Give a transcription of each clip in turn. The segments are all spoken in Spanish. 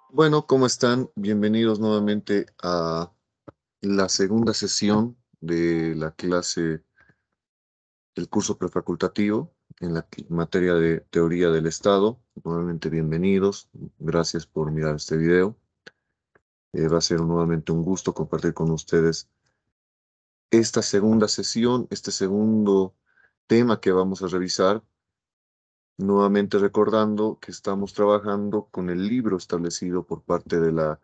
Bueno, ¿cómo están? Bienvenidos nuevamente a la segunda sesión de la clase del curso prefacultativo en la materia de teoría del Estado. Nuevamente bienvenidos. Gracias por mirar este video. Va a ser nuevamente un gusto compartir con ustedes esta segunda sesión, este segundo tema que vamos a revisar. Nuevamente recordando que estamos trabajando con el libro establecido por parte de la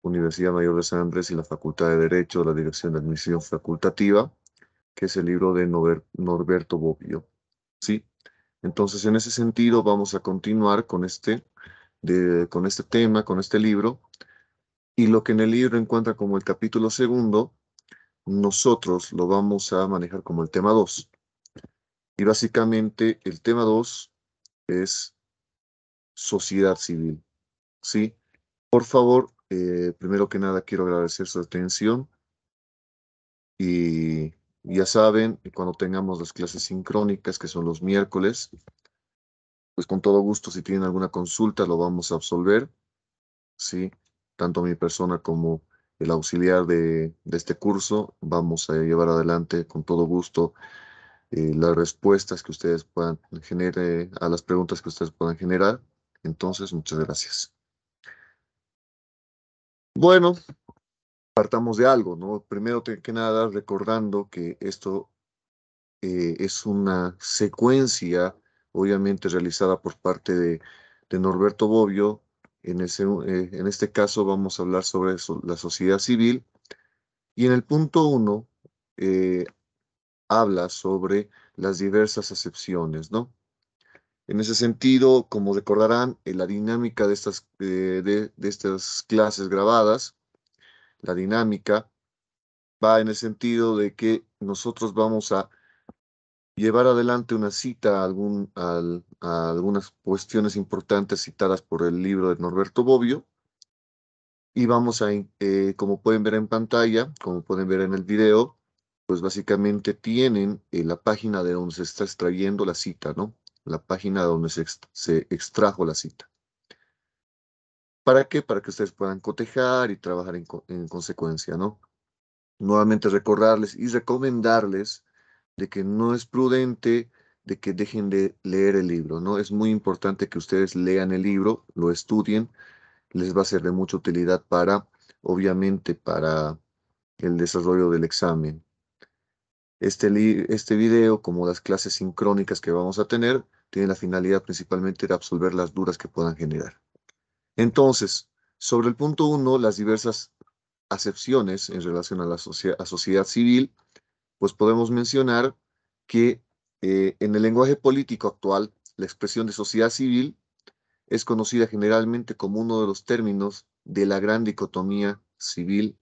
Universidad Mayor de San Andrés y la Facultad de Derecho de la Dirección de Admisión Facultativa, que es el libro de Norberto Bobbio. ¿Sí? Entonces, en ese sentido, vamos a continuar con este tema, con este libro, y lo que en el libro encuentra como el capítulo segundo, nosotros lo vamos a manejar como el tema 2. Y básicamente el tema 2 es sociedad civil. ¿Sí? Por favor, primero que nada quiero agradecer su atención y ya saben, cuando tengamos las clases sincrónicas, que son los miércoles, pues con todo gusto, si tienen alguna consulta, lo vamos a absolver, ¿sí? Tanto mi persona como el auxiliar de este curso, vamos a llevar adelante con todo gusto las respuestas que ustedes puedan generar, a las preguntas que ustedes puedan generar. Entonces, muchas gracias. Bueno, partamos de algo, ¿no? Primero que nada, recordando que esto es una secuencia, obviamente realizada por parte de Norberto Bobbio. En este caso vamos a hablar sobre la sociedad civil y en el punto uno habla sobre las diversas acepciones, ¿no? En ese sentido, como recordarán, la dinámica de estas clases grabadas, la dinámica va en el sentido de que nosotros vamos a llevar adelante una cita a algunas cuestiones importantes citadas por el libro de Norberto Bobbio y como pueden ver en pantalla, como pueden ver en el video, pues básicamente tienen la página de donde se está extrayendo la cita, ¿no? La página donde se extrajo la cita. ¿Para qué? Para que ustedes puedan cotejar y trabajar en consecuencia, ¿no? Nuevamente recordarles y recomendarles de que no es prudente de que dejen de leer el libro, ¿no? Es muy importante que ustedes lean el libro, lo estudien, les va a ser de mucha utilidad obviamente, para el desarrollo del examen. Este video, como las clases sincrónicas que vamos a tener, tiene la finalidad principalmente de absolver las dudas que puedan generar. Entonces, sobre el punto uno, las diversas acepciones en relación a a sociedad civil, pues podemos mencionar que en el lenguaje político actual, la expresión de sociedad civil es conocida generalmente como uno de los términos de la gran dicotomía civil,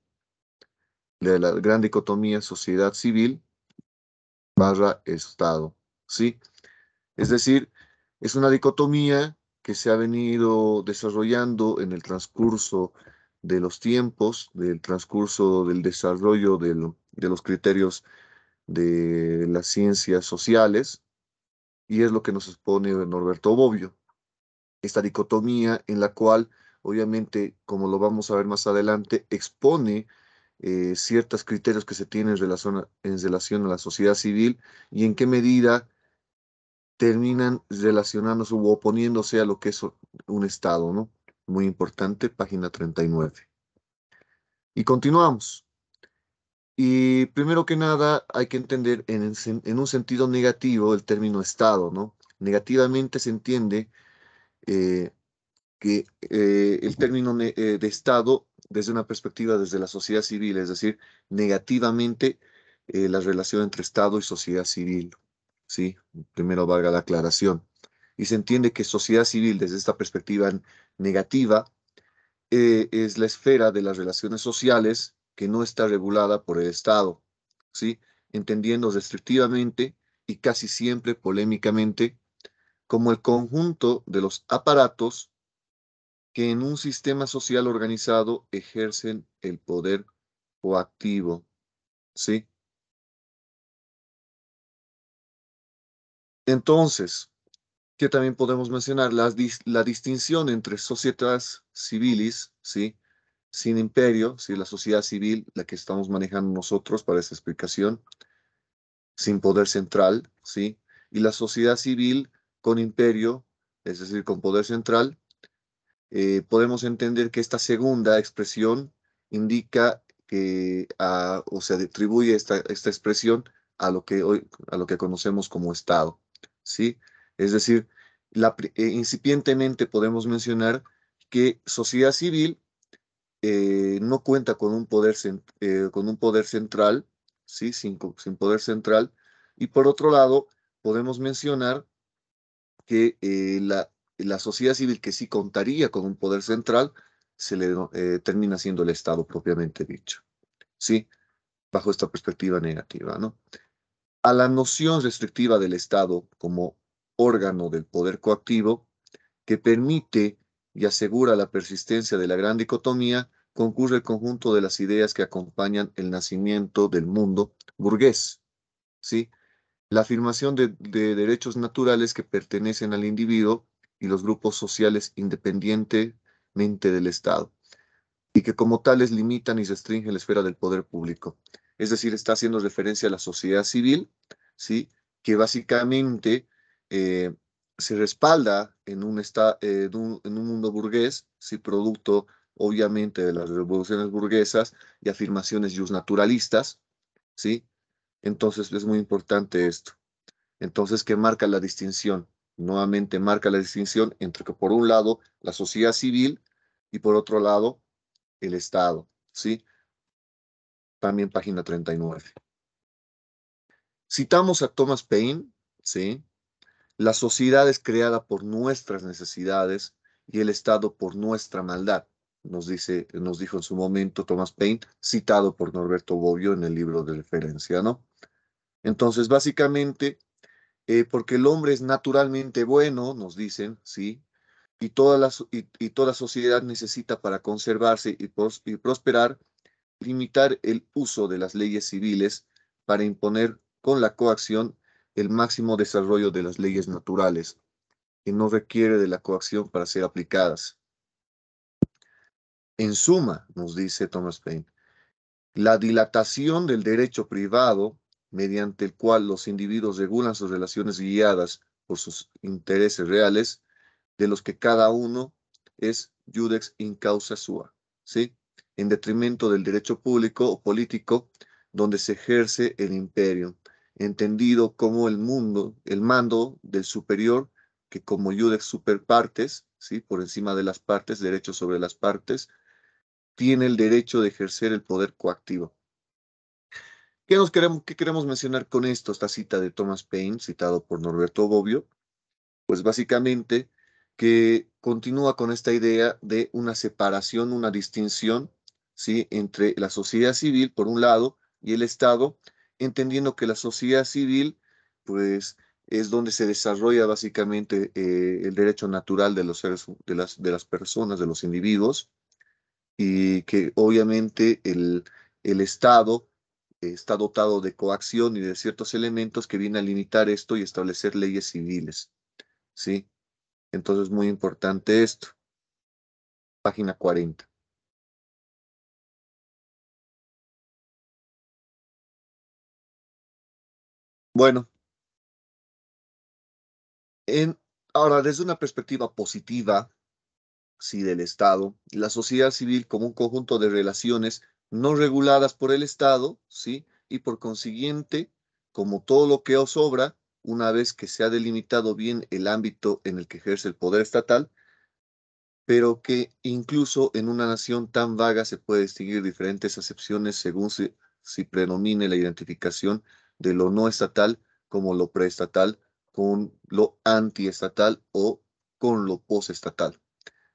de la gran dicotomía sociedad civil barra Estado, ¿sí? Es decir, es una dicotomía que se ha venido desarrollando en el transcurso de los tiempos, del transcurso del desarrollo de los criterios de las ciencias sociales, y es lo que nos expone Norberto Bobbio. Esta dicotomía en la cual, obviamente, como lo vamos a ver más adelante, expone ciertos criterios que se tienen en relación a la sociedad civil y en qué medida terminan relacionándose u oponiéndose a lo que es un Estado, ¿no? Muy importante, página 39. Y continuamos. Y primero que nada, hay que entender en un sentido negativo el término Estado, ¿no? Negativamente se entiende eh, que el término de Estado, desde una perspectiva desde la sociedad civil, es decir, negativamente la relación entre Estado y sociedad civil, ¿sí? Primero valga la aclaración. Y se entiende que sociedad civil, desde esta perspectiva negativa, es la esfera de las relaciones sociales que no está regulada por el Estado, ¿sí? Entendiendo restrictivamente y casi siempre polémicamente como el conjunto de los aparatos que en un sistema social organizado ejercen el poder coactivo, ¿sí? Entonces, que también podemos mencionar la distinción entre societas civilis, ¿sí? Sin imperio, ¿sí? La sociedad civil, la que estamos manejando nosotros para esta explicación, sin poder central, ¿sí? Y la sociedad civil con imperio, es decir, con poder central. Podemos entender que esta segunda expresión indica que, o se atribuye esta expresión a lo que hoy, a lo que conocemos como Estado, ¿sí? Es decir, incipientemente podemos mencionar que sociedad civil no cuenta con un poder, con un poder central, ¿sí? Sin poder central. Y por otro lado, podemos mencionar que la sociedad civil que sí contaría con un poder central se le termina siendo el Estado propiamente dicho, ¿sí? Bajo esta perspectiva negativa, ¿no? A la noción restrictiva del Estado como órgano del poder coactivo que permite y asegura la persistencia de la gran dicotomía, concurre el conjunto de las ideas que acompañan el nacimiento del mundo burgués, ¿sí? La afirmación de derechos naturales que pertenecen al individuo y los grupos sociales independientemente del Estado, y que como tales limitan y restringen la esfera del poder público. Es decir, está haciendo referencia a la sociedad civil, ¿sí? Que básicamente eh, se respalda en un mundo burgués, ¿sí? Producto obviamente de las revoluciones burguesas y afirmaciones justnaturalistas, ¿sí? Entonces es muy importante esto. Entonces, ¿qué marca la distinción? Nuevamente marca la distinción entre que por un lado la sociedad civil y por otro lado el Estado, ¿sí? También página 39. Citamos a Thomas Paine, ¿sí? La sociedad es creada por nuestras necesidades y el Estado por nuestra maldad, nos dijo en su momento Thomas Paine, citado por Norberto Bobbio en el libro de referencia, ¿no? Entonces, básicamente, porque el hombre es naturalmente bueno, nos dicen, ¿sí? Y toda sociedad necesita para conservarse y prosperar, limitar el uso de las leyes civiles para imponer con la coacción el máximo desarrollo de las leyes naturales, que no requiere de la coacción para ser aplicadas. En suma, nos dice Thomas Paine, la dilatación del derecho privado, mediante el cual los individuos regulan sus relaciones guiadas por sus intereses reales, de los que cada uno es judex in causa sua, ¿sí? En detrimento del derecho público o político, donde se ejerce el imperio, entendido como el mando del superior, que como judex super partes, ¿sí? Por encima de las partes, derecho sobre las partes, tiene el derecho de ejercer el poder coactivo. Qué queremos mencionar con esto? Esta cita de Thomas Paine, citado por Norberto Bobbio, pues básicamente que continúa con esta idea de una separación, una distinción, ¿sí? Entre la sociedad civil, por un lado, y el Estado, entendiendo que la sociedad civil, pues, es donde se desarrolla básicamente el derecho natural de los seres, de las personas, de los individuos, y que obviamente el Estado está dotado de coacción y de ciertos elementos que vienen a limitar esto y establecer leyes civiles, ¿sí? Entonces, muy importante esto. Página 40. Bueno, en, ahora, desde una perspectiva positiva, sí, del Estado, la sociedad civil como un conjunto de relaciones no reguladas por el Estado, sí, y por consiguiente, como todo lo que os sobra, una vez que se ha delimitado bien el ámbito en el que ejerce el poder estatal, pero que incluso en una nación tan vaga se puede distinguir diferentes acepciones según si predomine la identificación de lo no estatal como lo preestatal, con lo antiestatal o con lo postestatal.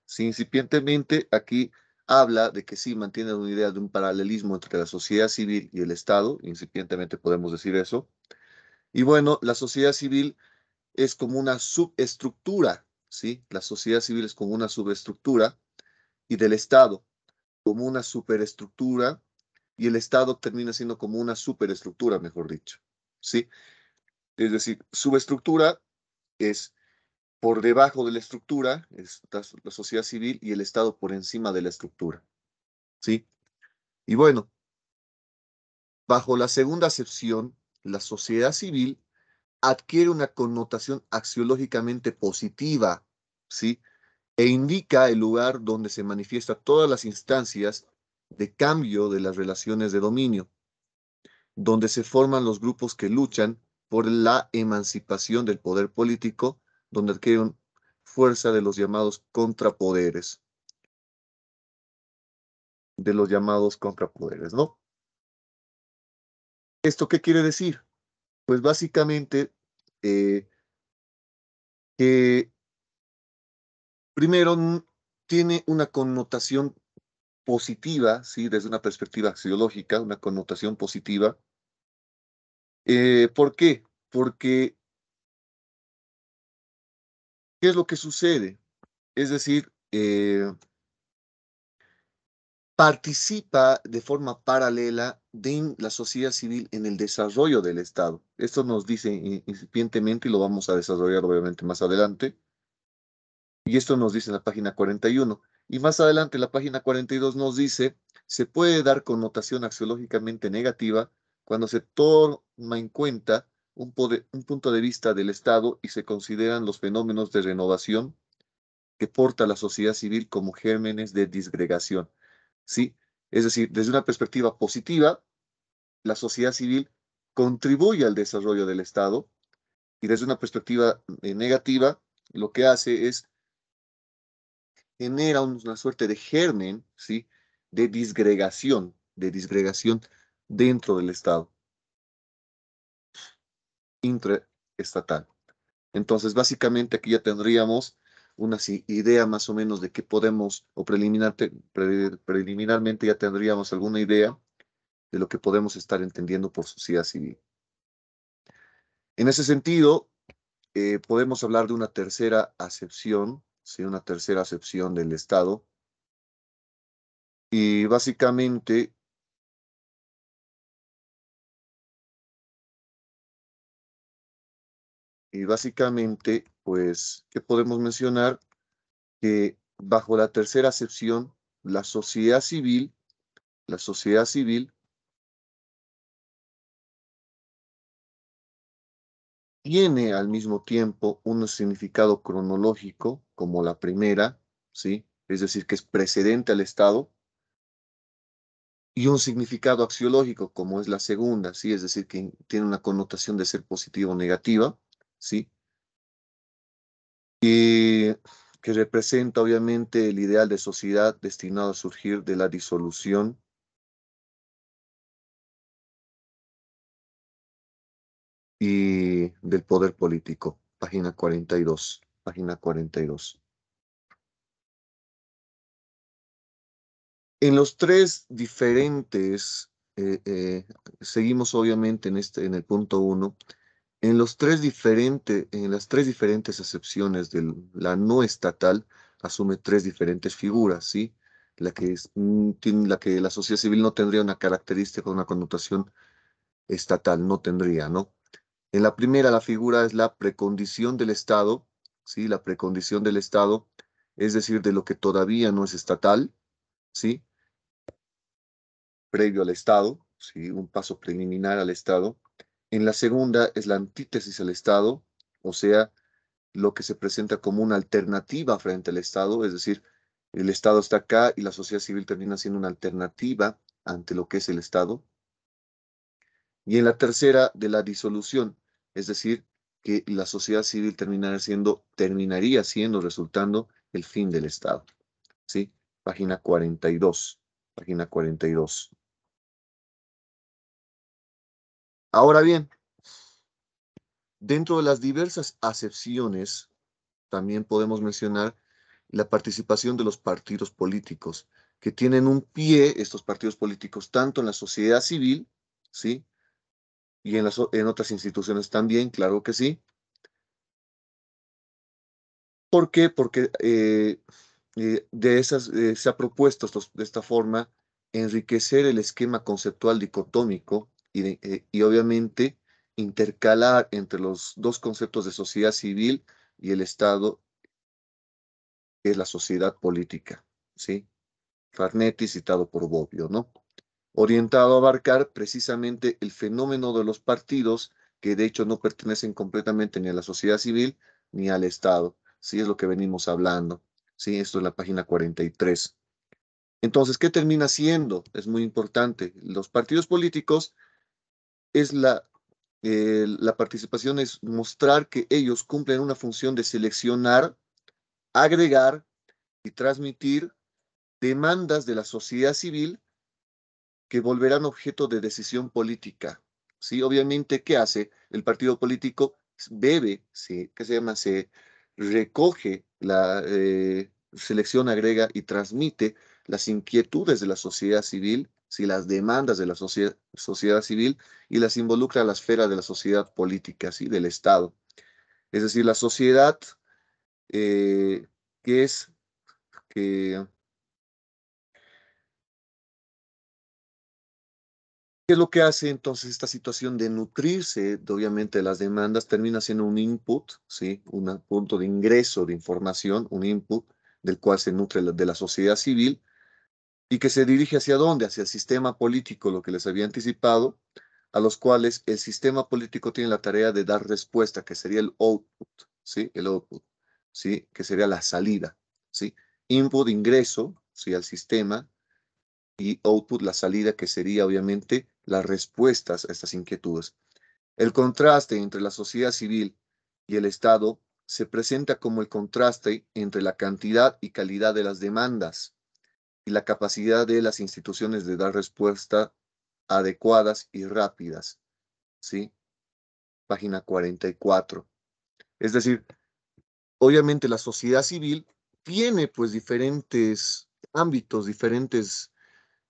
Sí, incipientemente aquí habla de que sí mantiene una idea de un paralelismo entre la sociedad civil y el Estado, incipientemente podemos decir eso. Y bueno, la sociedad civil es como una subestructura, ¿sí? La sociedad civil es como una subestructura y del Estado como una superestructura y el Estado termina siendo como una superestructura, mejor dicho, ¿sí? Es decir, subestructura es por debajo de la estructura, está la sociedad civil, y el Estado por encima de la estructura, ¿sí? Y bueno, bajo la segunda acepción, la sociedad civil adquiere una connotación axiológicamente positiva, ¿sí? E indica el lugar donde se manifiestan todas las instancias de cambio de las relaciones de dominio, donde se forman los grupos que luchan por la emancipación del poder político, donde adquieren fuerza de los llamados contrapoderes, ¿no? ¿Esto qué quiere decir? Pues básicamente eh, que primero tiene una connotación positiva, ¿sí? Desde una perspectiva axiológica, una connotación positiva. ¿Por qué? Porque, ¿qué es lo que sucede? Es decir, participa de forma paralela de la sociedad civil en el desarrollo del Estado. Esto nos dice incipientemente y lo vamos a desarrollar obviamente más adelante. Y esto nos dice en la página 41. Y más adelante, en la página 42 nos dice, se puede dar connotación axiológicamente negativa cuando se toma en cuenta un punto de vista del Estado y se consideran los fenómenos de renovación que porta la sociedad civil como gérmenes de disgregación. ¿Sí? Es decir, desde una perspectiva positiva, la sociedad civil contribuye al desarrollo del Estado y desde una perspectiva negativa, lo que hace es genera una suerte de germen, ¿sí? De disgregación dentro del Estado intraestatal. Entonces, básicamente aquí ya tendríamos una idea más o menos de qué podemos, o preliminarmente ya tendríamos alguna idea de lo que podemos estar entendiendo por sociedad civil. En ese sentido, podemos hablar de una tercera acepción, ¿sí? Una tercera acepción del Estado. Y básicamente pues, ¿qué podemos mencionar? Que bajo la tercera acepción, la sociedad civil tiene al mismo tiempo un significado cronológico como la primera, ¿sí? Es decir, que es precedente al Estado, y un significado axiológico como es la segunda, ¿sí? Es decir, que tiene una connotación de ser positiva o negativa, ¿sí? Y que representa obviamente el ideal de sociedad destinado a surgir de la disolución y del poder político. Página 42. Página 42. En los tres diferentes, seguimos obviamente en el punto uno, en las tres diferentes acepciones de la no estatal, asume tres diferentes figuras, ¿sí? La que la sociedad civil no tendría una característica, una connotación estatal, no tendría, ¿no? En la primera, la figura es la precondición del Estado, ¿sí? La precondición del Estado, es decir, de lo que todavía no es estatal, ¿sí? Previo al Estado, ¿sí? Un paso preliminar al Estado. En la segunda es la antítesis al Estado, o sea, lo que se presenta como una alternativa frente al Estado, es decir, el Estado está acá y la sociedad civil termina siendo una alternativa ante lo que es el Estado. Y en la tercera, de la disolución, es decir, que la sociedad civil terminaría siendo, resultando el fin del Estado. ¿Sí? Página 42. Página 42. Ahora bien, dentro de las diversas acepciones, también podemos mencionar la participación de los partidos políticos, que tienen un pie, estos partidos políticos, tanto en la sociedad civil, ¿sí? Y en otras instituciones también, claro que sí. ¿Por qué? Porque se ha propuesto de esta forma enriquecer el esquema conceptual dicotómico y obviamente intercalar entre los dos conceptos de sociedad civil y el Estado es la sociedad política, ¿sí? Farnetti citado por Bobbio, ¿no? Orientado a abarcar precisamente el fenómeno de los partidos que de hecho no pertenecen completamente ni a la sociedad civil ni al Estado, ¿sí? Es lo que venimos hablando, ¿sí? Esto es la página 43. Entonces, ¿qué termina siendo? Es muy importante. Los partidos políticos es la participación es mostrar que ellos cumplen una función de seleccionar, agregar y transmitir demandas de la sociedad civil que volverán objeto de decisión política. ¿Sí? Obviamente, ¿qué hace? El partido político bebe, ¿sí? ¿Qué se llama? Se recoge la selección, agrega y transmite las inquietudes de la sociedad civil, ¿sí? Las demandas de la sociedad civil y las involucra a la esfera de la sociedad política, ¿sí? Del Estado. Es decir, la sociedad eh, que es que ¿qué es lo que hace entonces esta situación de nutrirse, obviamente, de las demandas? Termina siendo un input, ¿sí? Un punto de ingreso de información, un input del cual se nutre de la sociedad civil y que se dirige hacia dónde, hacia el sistema político, lo que les había anticipado, a los cuales el sistema político tiene la tarea de dar respuesta, que sería el output, ¿sí? El output, ¿sí? Que sería la salida, ¿sí? Input, ingreso, ¿sí? Al sistema y output, la salida, que sería obviamente las respuestas a estas inquietudes. El contraste entre la sociedad civil y el Estado se presenta como el contraste entre la cantidad y calidad de las demandas y la capacidad de las instituciones de dar respuestas adecuadas y rápidas. ¿Sí? Página 44. Es decir, obviamente la sociedad civil tiene pues diferentes ámbitos, diferentes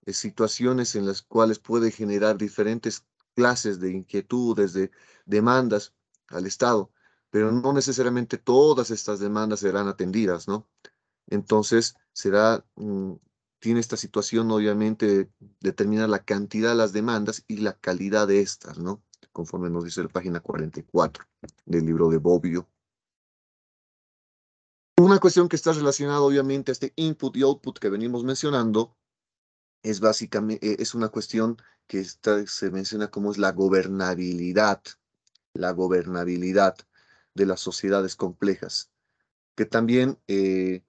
situaciones en las cuales puede generar diferentes clases de inquietudes, de demandas al Estado, pero no necesariamente todas estas demandas serán atendidas, ¿no? Entonces, tiene esta situación, obviamente, de determinar la cantidad de las demandas y la calidad de estas, ¿no? Conforme nos dice la página 44 del libro de Bobbio. Una cuestión que está relacionada, obviamente, a este input y output que venimos mencionando es básicamente, es una cuestión que se menciona como es la gobernabilidad de las sociedades complejas, que también, eh,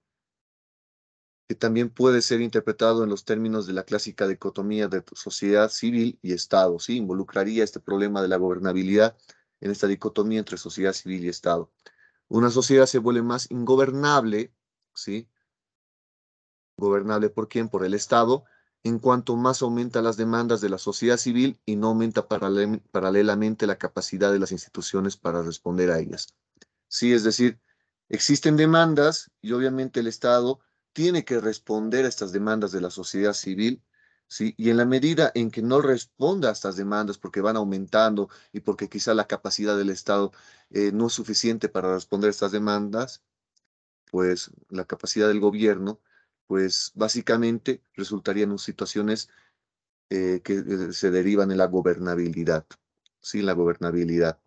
que también puede ser interpretado en los términos de la clásica dicotomía de sociedad civil y Estado, ¿sí? Involucraría este problema de la gobernabilidad en esta dicotomía entre sociedad civil y Estado. Una sociedad se vuelve más ingobernable, ¿sí? ¿Gobernable por quién? Por el Estado, en cuanto más aumenta las demandas de la sociedad civil y no aumenta paralelamente la capacidad de las instituciones para responder a ellas. Sí, es decir, existen demandas y obviamente el Estado tiene que responder a estas demandas de la sociedad civil, ¿sí? Y en la medida en que no responda a estas demandas porque van aumentando y porque quizá la capacidad del Estado no es suficiente para responder a estas demandas, pues la capacidad del gobierno, pues básicamente resultarían en situaciones que se derivan en la gobernabilidad, ¿sí? La gobernabilidad.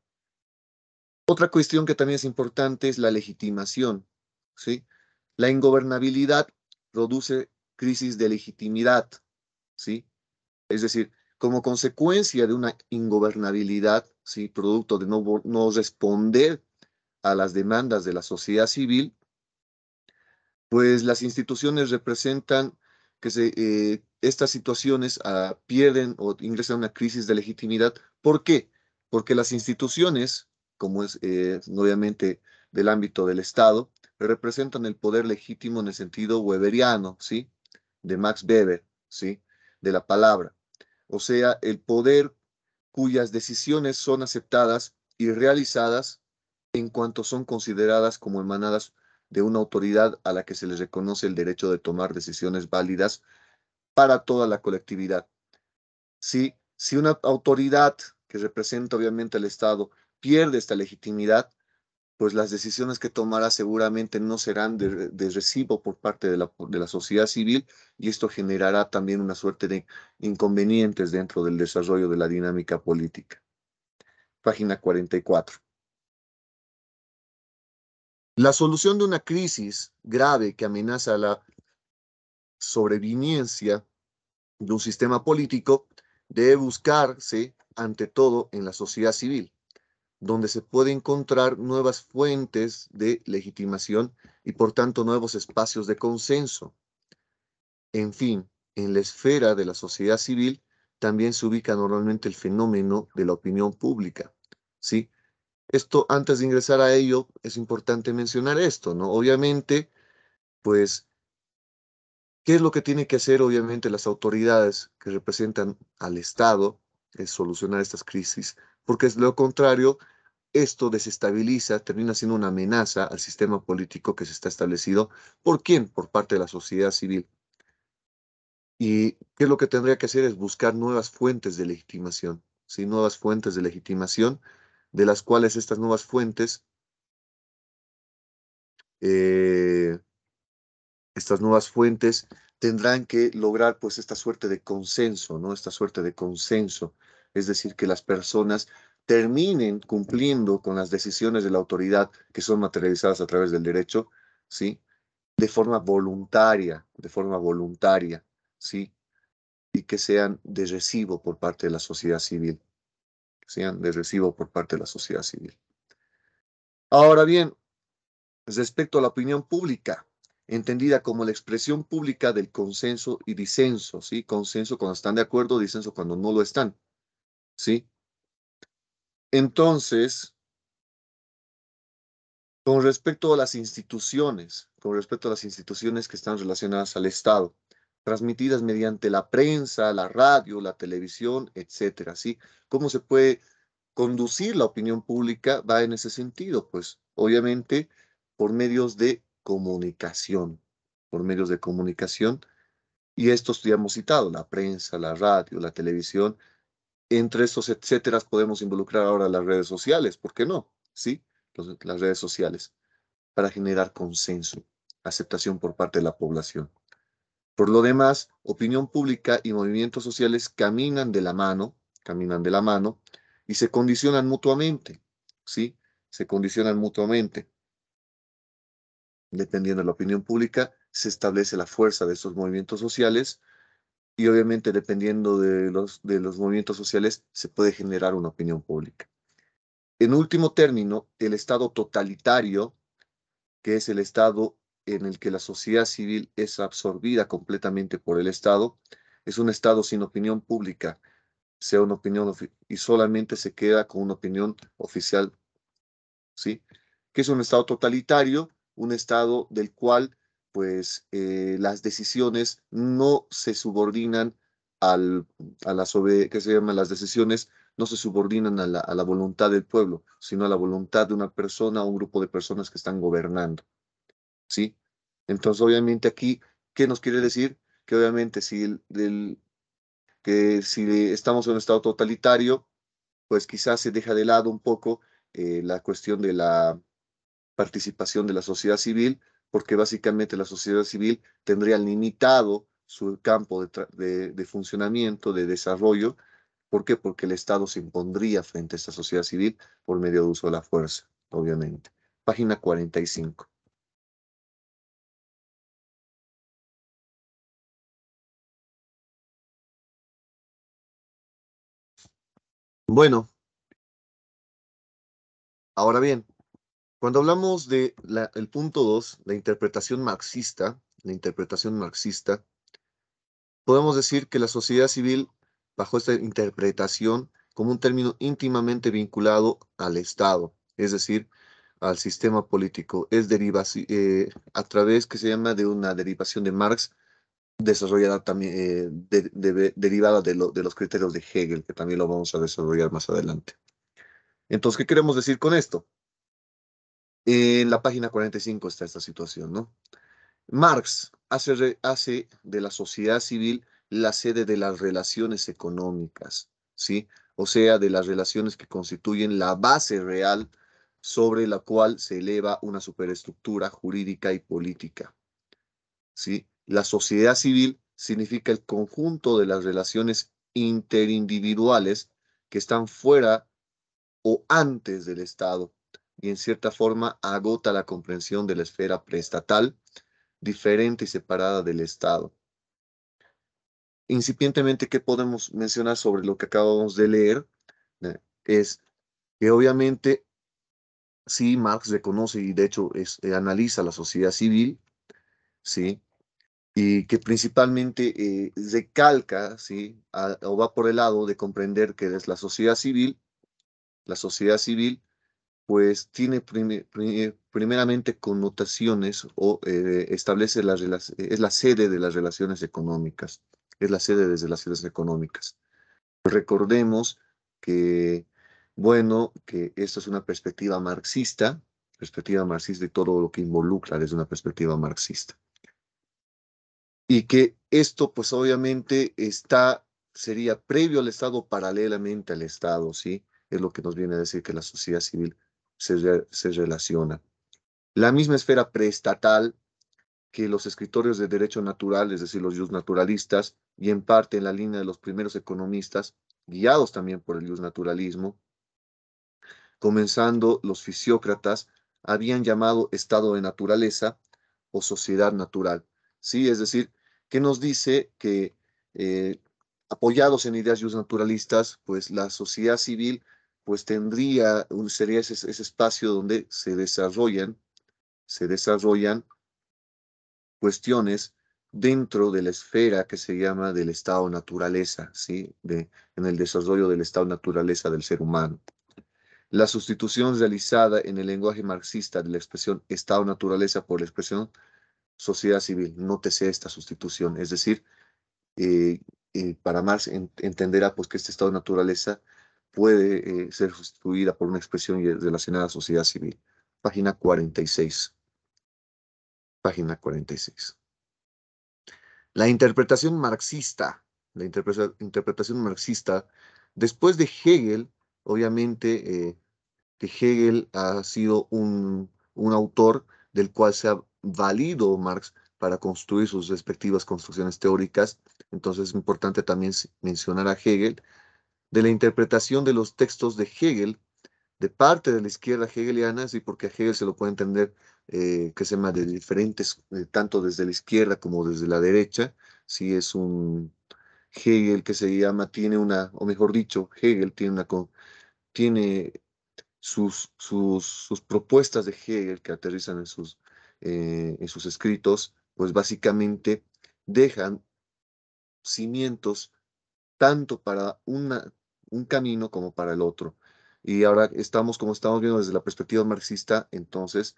Otra cuestión que también es importante es la legitimación, ¿sí? La ingobernabilidad produce crisis de legitimidad, ¿sí? Es decir, como consecuencia de una ingobernabilidad, ¿sí? Producto de no responder a las demandas de la sociedad civil, pues las instituciones representan que estas situaciones pierden o ingresan a una crisis de legitimidad. ¿Por qué? Porque las instituciones, como es obviamente del ámbito del Estado, representan el poder legítimo en el sentido weberiano, ¿sí? De Max Weber, ¿sí? De la palabra. O sea, el poder cuyas decisiones son aceptadas y realizadas en cuanto son consideradas como emanadas de una autoridad a la que se les reconoce el derecho de tomar decisiones válidas para toda la colectividad. Si una autoridad que representa obviamente al Estado pierde esta legitimidad, pues las decisiones que tomará seguramente no serán de recibo por parte de la sociedad civil y esto generará también una suerte de inconvenientes dentro del desarrollo de la dinámica política. Página 44. La solución de una crisis grave que amenaza la sobrevivencia de un sistema político debe buscarse ante todo en la sociedad civil, donde se puede encontrar nuevas fuentes de legitimación y por tanto nuevos espacios de consenso. En fin, en la esfera de la sociedad civil también se ubica normalmente el fenómeno de la opinión pública, ¿sí? Esto, antes de ingresar a ello, es importante mencionar esto, ¿no? Obviamente, pues, ¿qué es lo que tienen que hacer, obviamente, las autoridades que representan al Estado? Es solucionar estas crisis, porque es lo contrario, esto desestabiliza, termina siendo una amenaza al sistema político que se está establecido. ¿Por quién? Por parte de la sociedad civil. ¿Y qué es lo que tendría que hacer? Es buscar nuevas fuentes de legitimación, ¿sí? Nuevas fuentes de legitimación, de las cuales estas nuevas fuentes, eh, estas nuevas fuentes tendrán que lograr pues esta suerte de consenso, ¿no? Esta suerte de consenso, es decir, que las personas terminen cumpliendo con las decisiones de la autoridad que son materializadas a través del derecho, ¿sí? De forma voluntaria, ¿sí? Y que sean de recibo por parte de la sociedad civil, sean de recibo por parte de la sociedad civil. Ahora bien, respecto a la opinión pública, entendida como la expresión pública del consenso y disenso, ¿sí? Consenso cuando están de acuerdo, disenso cuando no lo están, ¿sí? Entonces, con respecto a las instituciones que están relacionadas al Estado, transmitidas mediante la prensa, la radio, la televisión, etcétera, ¿sí? ¿Cómo se puede conducir la opinión pública? Va en ese sentido, pues, obviamente, por medios de comunicación, por medios de comunicación, y estos ya hemos citado, la prensa, la radio, la televisión, entre estos etcétera podemos involucrar ahora las redes sociales, ¿por qué no? ¿Sí? Las redes sociales para generar consenso, aceptación por parte de la población. Por lo demás, opinión pública y movimientos sociales caminan de la mano y se condicionan mutuamente, ¿sí? Se condicionan mutuamente. Dependiendo de la opinión pública, se establece la fuerza de estos movimientos sociales y obviamente dependiendo de los movimientos sociales se puede generar una opinión pública. En último término, el Estado totalitario, que es el estado en el que la sociedad civil es absorbida completamente por el Estado, es un estado sin opinión pública, sea una opinión y solamente se queda con una opinión oficial, ¿sí? Que es un estado totalitario, un estado del cual, pues, las decisiones no se subordinan al, a la ¿qué se llama? Las decisiones no se subordinan a la voluntad del pueblo, sino a la voluntad de una persona o un grupo de personas que están gobernando. ¿Sí? Entonces, obviamente aquí, ¿qué nos quiere decir? Que obviamente que si estamos en un estado totalitario, pues quizás se deja de lado un poco la cuestión de la participación de la sociedad civil, porque básicamente la sociedad civil tendría limitado su campo de funcionamiento, de desarrollo. ¿Por qué? Porque el Estado se impondría frente a esta sociedad civil por medio de uso de la fuerza, obviamente. Página 45. Bueno, ahora bien, cuando hablamos de el punto 2, la interpretación marxista, podemos decir que la sociedad civil, bajo esta interpretación, como un término íntimamente vinculado al Estado, es decir, al sistema político, es a través que se llama de una derivación de Marx, desarrollada también, derivada de los criterios de Hegel, que también lo vamos a desarrollar más adelante. Entonces, ¿qué queremos decir con esto? En la página 45 está esta situación, ¿no? Marx hace de la sociedad civil la sede de las relaciones económicas, ¿sí? O sea, de las relaciones que constituyen la base real sobre la cual se eleva una superestructura jurídica y política, ¿sí? La sociedad civil significa el conjunto de las relaciones interindividuales que están fuera o antes del Estado, y en cierta forma agota la comprensión de la esfera preestatal, diferente y separada del Estado. Incipientemente, ¿qué podemos mencionar sobre lo que acabamos de leer? Es que obviamente sí, Marx reconoce y de hecho analiza la sociedad civil, ¿sí? Y que principalmente recalca, ¿sí? O va por el lado de comprender que es la sociedad civil, pues tiene primeramente connotaciones o establece es la sede de las relaciones económicas, es la sede de las relaciones económicas. Recordemos que, bueno, que esta es una perspectiva marxista y todo lo que involucra desde una perspectiva marxista. Y que esto, pues obviamente, sería previo al Estado, paralelamente al Estado, ¿sí? Es lo que nos viene a decir que la sociedad civil se relaciona. La misma esfera preestatal que los escritores de derecho natural, es decir, los justnaturalistas, y en parte en la línea de los primeros economistas, guiados también por el justnaturalismo, comenzando los fisiócratas, habían llamado estado de naturaleza o sociedad natural. ¿Sí? Es decir, que nos dice que apoyados en ideas justnaturalistas, pues la sociedad civil pues sería ese espacio donde se desarrollan cuestiones dentro de la esfera que se llama del estado naturaleza, ¿sí? En el desarrollo del estado naturaleza del ser humano. La sustitución realizada en el lenguaje marxista de la expresión estado naturaleza por la expresión sociedad civil. Nótese esta sustitución, es decir, eh, para Marx entenderá pues que este estado de naturaleza puede ser sustituida por una expresión relacionada a sociedad civil. Página 46. Página 46. La interpretación marxista, interpretación marxista, después de Hegel, obviamente, que Hegel ha sido un autor del cual se ha valido Marx para construir sus respectivas construcciones teóricas. Entonces es importante también mencionar a Hegel, de la interpretación de los textos de Hegel de parte de la izquierda hegeliana, sí, porque a Hegel se lo puede entender que se llama de diferentes, tanto desde la izquierda como desde la derecha, sí es un Hegel que se llama, tiene una, o mejor dicho, Hegel tiene sus propuestas de Hegel que aterrizan en sus escritos, pues básicamente dejan cimientos tanto para un camino como para el otro. Y ahora como estamos viendo desde la perspectiva marxista, entonces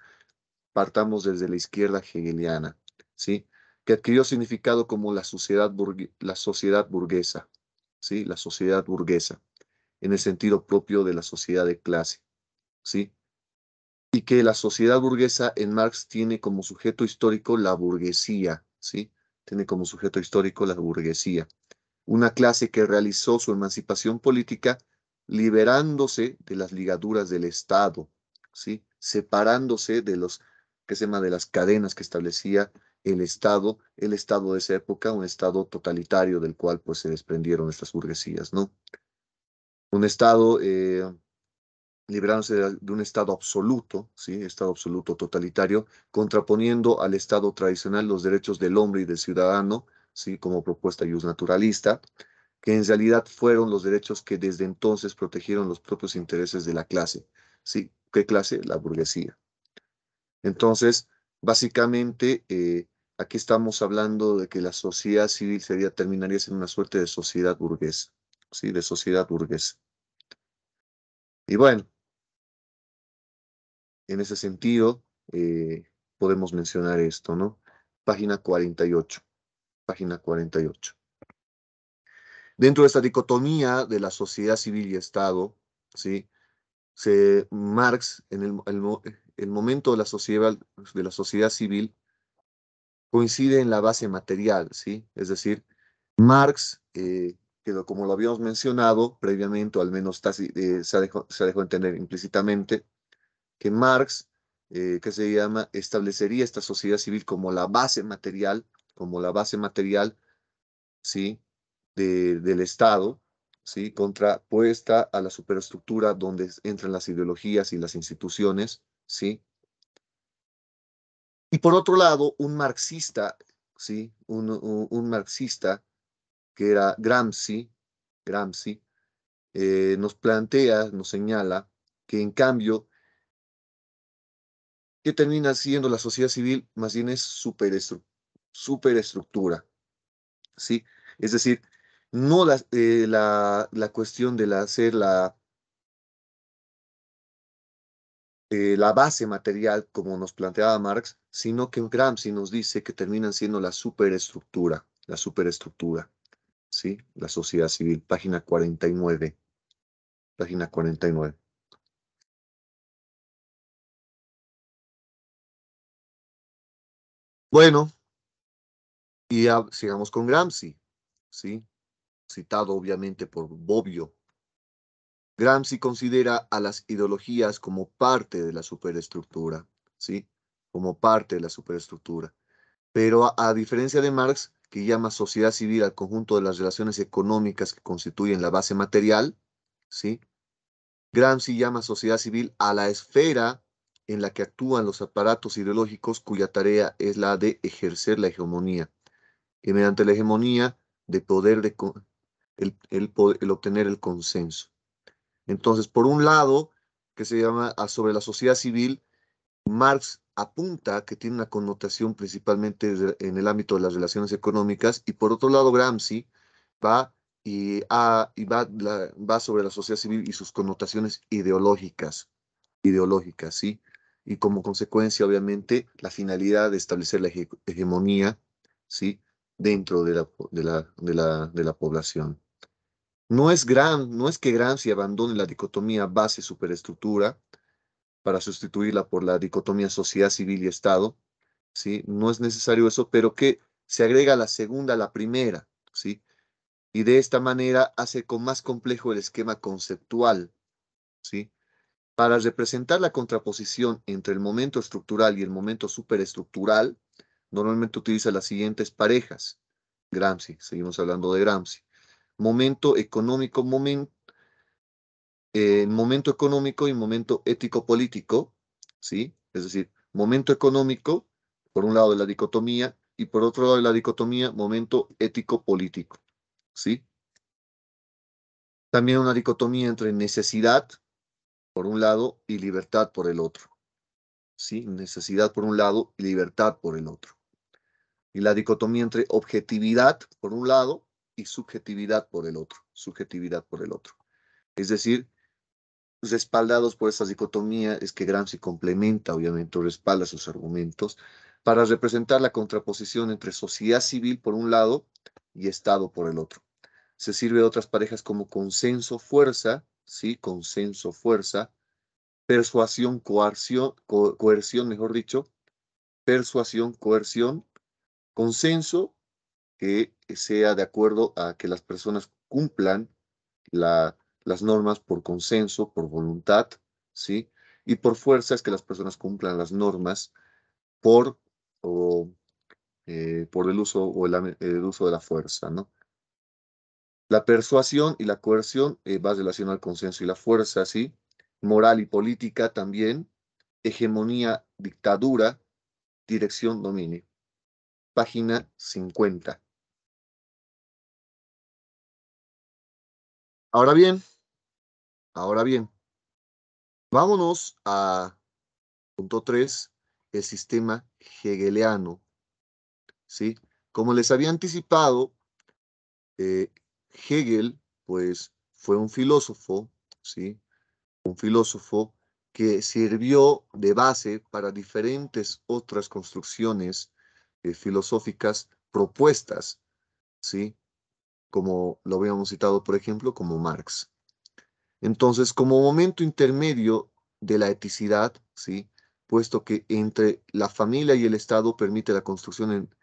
partamos desde la izquierda hegeliana, ¿sí? Que adquirió significado como la sociedad burguesa, ¿sí? La sociedad burguesa, en el sentido propio de la sociedad de clase, ¿sí? Y que la sociedad burguesa en Marx tiene como sujeto histórico la burguesía, ¿sí? Tiene como sujeto histórico la burguesía, una clase que realizó su emancipación política liberándose de las ligaduras del Estado, ¿sí? Separándose de los que se llama de las cadenas que establecía el Estado de esa época, un Estado totalitario del cual pues se desprendieron estas burguesías, ¿no? Un Estado liberándose de un Estado absoluto, ¿sí? Estado absoluto totalitario, contraponiendo al Estado tradicional los derechos del hombre y del ciudadano, ¿sí? Como propuesta naturalista, que en realidad fueron los derechos que desde entonces protegieron los propios intereses de la clase. ¿Sí? ¿Qué clase? La burguesía. Entonces, básicamente, aquí estamos hablando de que la sociedad civil terminaría siendo una suerte de sociedad burguesa, ¿sí? De sociedad burguesa. Y bueno, en ese sentido, podemos mencionar esto, ¿no? Página 48. Página 48. Dentro de esta dicotomía de la sociedad civil y Estado, ¿sí? Marx, en el momento de la sociedad civil, coincide en la base material, ¿sí? Es decir, Marx, como lo habíamos mencionado previamente, o al menos se dejó entender implícitamente, que Marx, que se llama, establecería esta sociedad civil como la base material, ¿sí? Del Estado, ¿sí? Contrapuesta a la superestructura donde entran las ideologías y las instituciones, ¿sí? Y por otro lado, un marxista, ¿sí? Un marxista que era Gramsci, nos plantea, nos señala que en cambio, ¿qué termina siendo la sociedad civil? Más bien es superestructura, ¿sí? Es decir, no la cuestión de hacer la base material como nos planteaba Marx, sino que Gramsci nos dice que terminan siendo la superestructura, ¿sí? La sociedad civil, página 49. Bueno, y ya sigamos con Gramsci, ¿sí? Citado obviamente por Bobbio. Gramsci considera a las ideologías como parte de la superestructura, ¿sí? Como parte de la superestructura. Pero a diferencia de Marx, que llama sociedad civil al conjunto de las relaciones económicas que constituyen la base material, ¿sí? Gramsci llama sociedad civil a la esfera en la que actúan los aparatos ideológicos cuya tarea es la de ejercer la hegemonía, y mediante la hegemonía de poder el obtener el consenso. Entonces, por un lado, que se llama sobre la sociedad civil, Marx apunta que tiene una connotación principalmente en el ámbito de las relaciones económicas, y por otro lado, Gramsci va va sobre la sociedad civil y sus connotaciones ideológicas, ¿sí? Y como consecuencia, obviamente, la finalidad de establecer la hegemonía, ¿sí? Dentro de la población. No es que Gramsci abandone la dicotomía base-superestructura para sustituirla por la dicotomía sociedad civil y Estado, ¿sí? No es necesario eso, pero que se agrega la segunda a la primera, ¿sí? Y de esta manera hace con más complejo el esquema conceptual, ¿sí? Para representar la contraposición entre el momento estructural y el momento superestructural, normalmente utiliza las siguientes parejas. Gramsci, seguimos hablando de Gramsci. Momento económico, momento económico y momento ético-político, ¿sí? Es decir, momento económico, por un lado de la dicotomía, y por otro lado de la dicotomía, momento ético-político, ¿sí? También una dicotomía entre necesidad, por un lado, y libertad por el otro, ¿sí? Necesidad por un lado y libertad por el otro. Y la dicotomía entre objetividad, por un lado, y subjetividad por el otro, subjetividad por el otro. Es decir, respaldados por esa dicotomía es que Gramsci complementa, obviamente, o respalda sus argumentos para representar la contraposición entre sociedad civil por un lado y Estado por el otro. Se sirve de otras parejas como consenso-fuerza, ¿sí? Consenso-fuerza, persuasión-coerción, coerción, mejor dicho, persuasión-coerción, consenso, que sea de acuerdo a que las personas cumplan la, las normas por consenso, por voluntad, ¿sí? Y por fuerza es que las personas cumplan las normas por, o, por el uso o el uso de la fuerza, ¿no? La persuasión y la coerción va relacionada al consenso y la fuerza, ¿sí? Moral y política también, hegemonía, dictadura, dirección, dominio. Página 50. Ahora bien, ahora bien, vámonos a punto 3, el sistema hegeliano, ¿sí? Como les había anticipado, eh, Hegel, pues, fue un filósofo, ¿sí? Un filósofo que sirvió de base para diferentes otras construcciones filosóficas propuestas, ¿sí? Como lo habíamos citado, por ejemplo, como Marx. Entonces, como momento intermedio de la eticidad, ¿sí? Puesto que entre la familia y el Estado permite la construcción en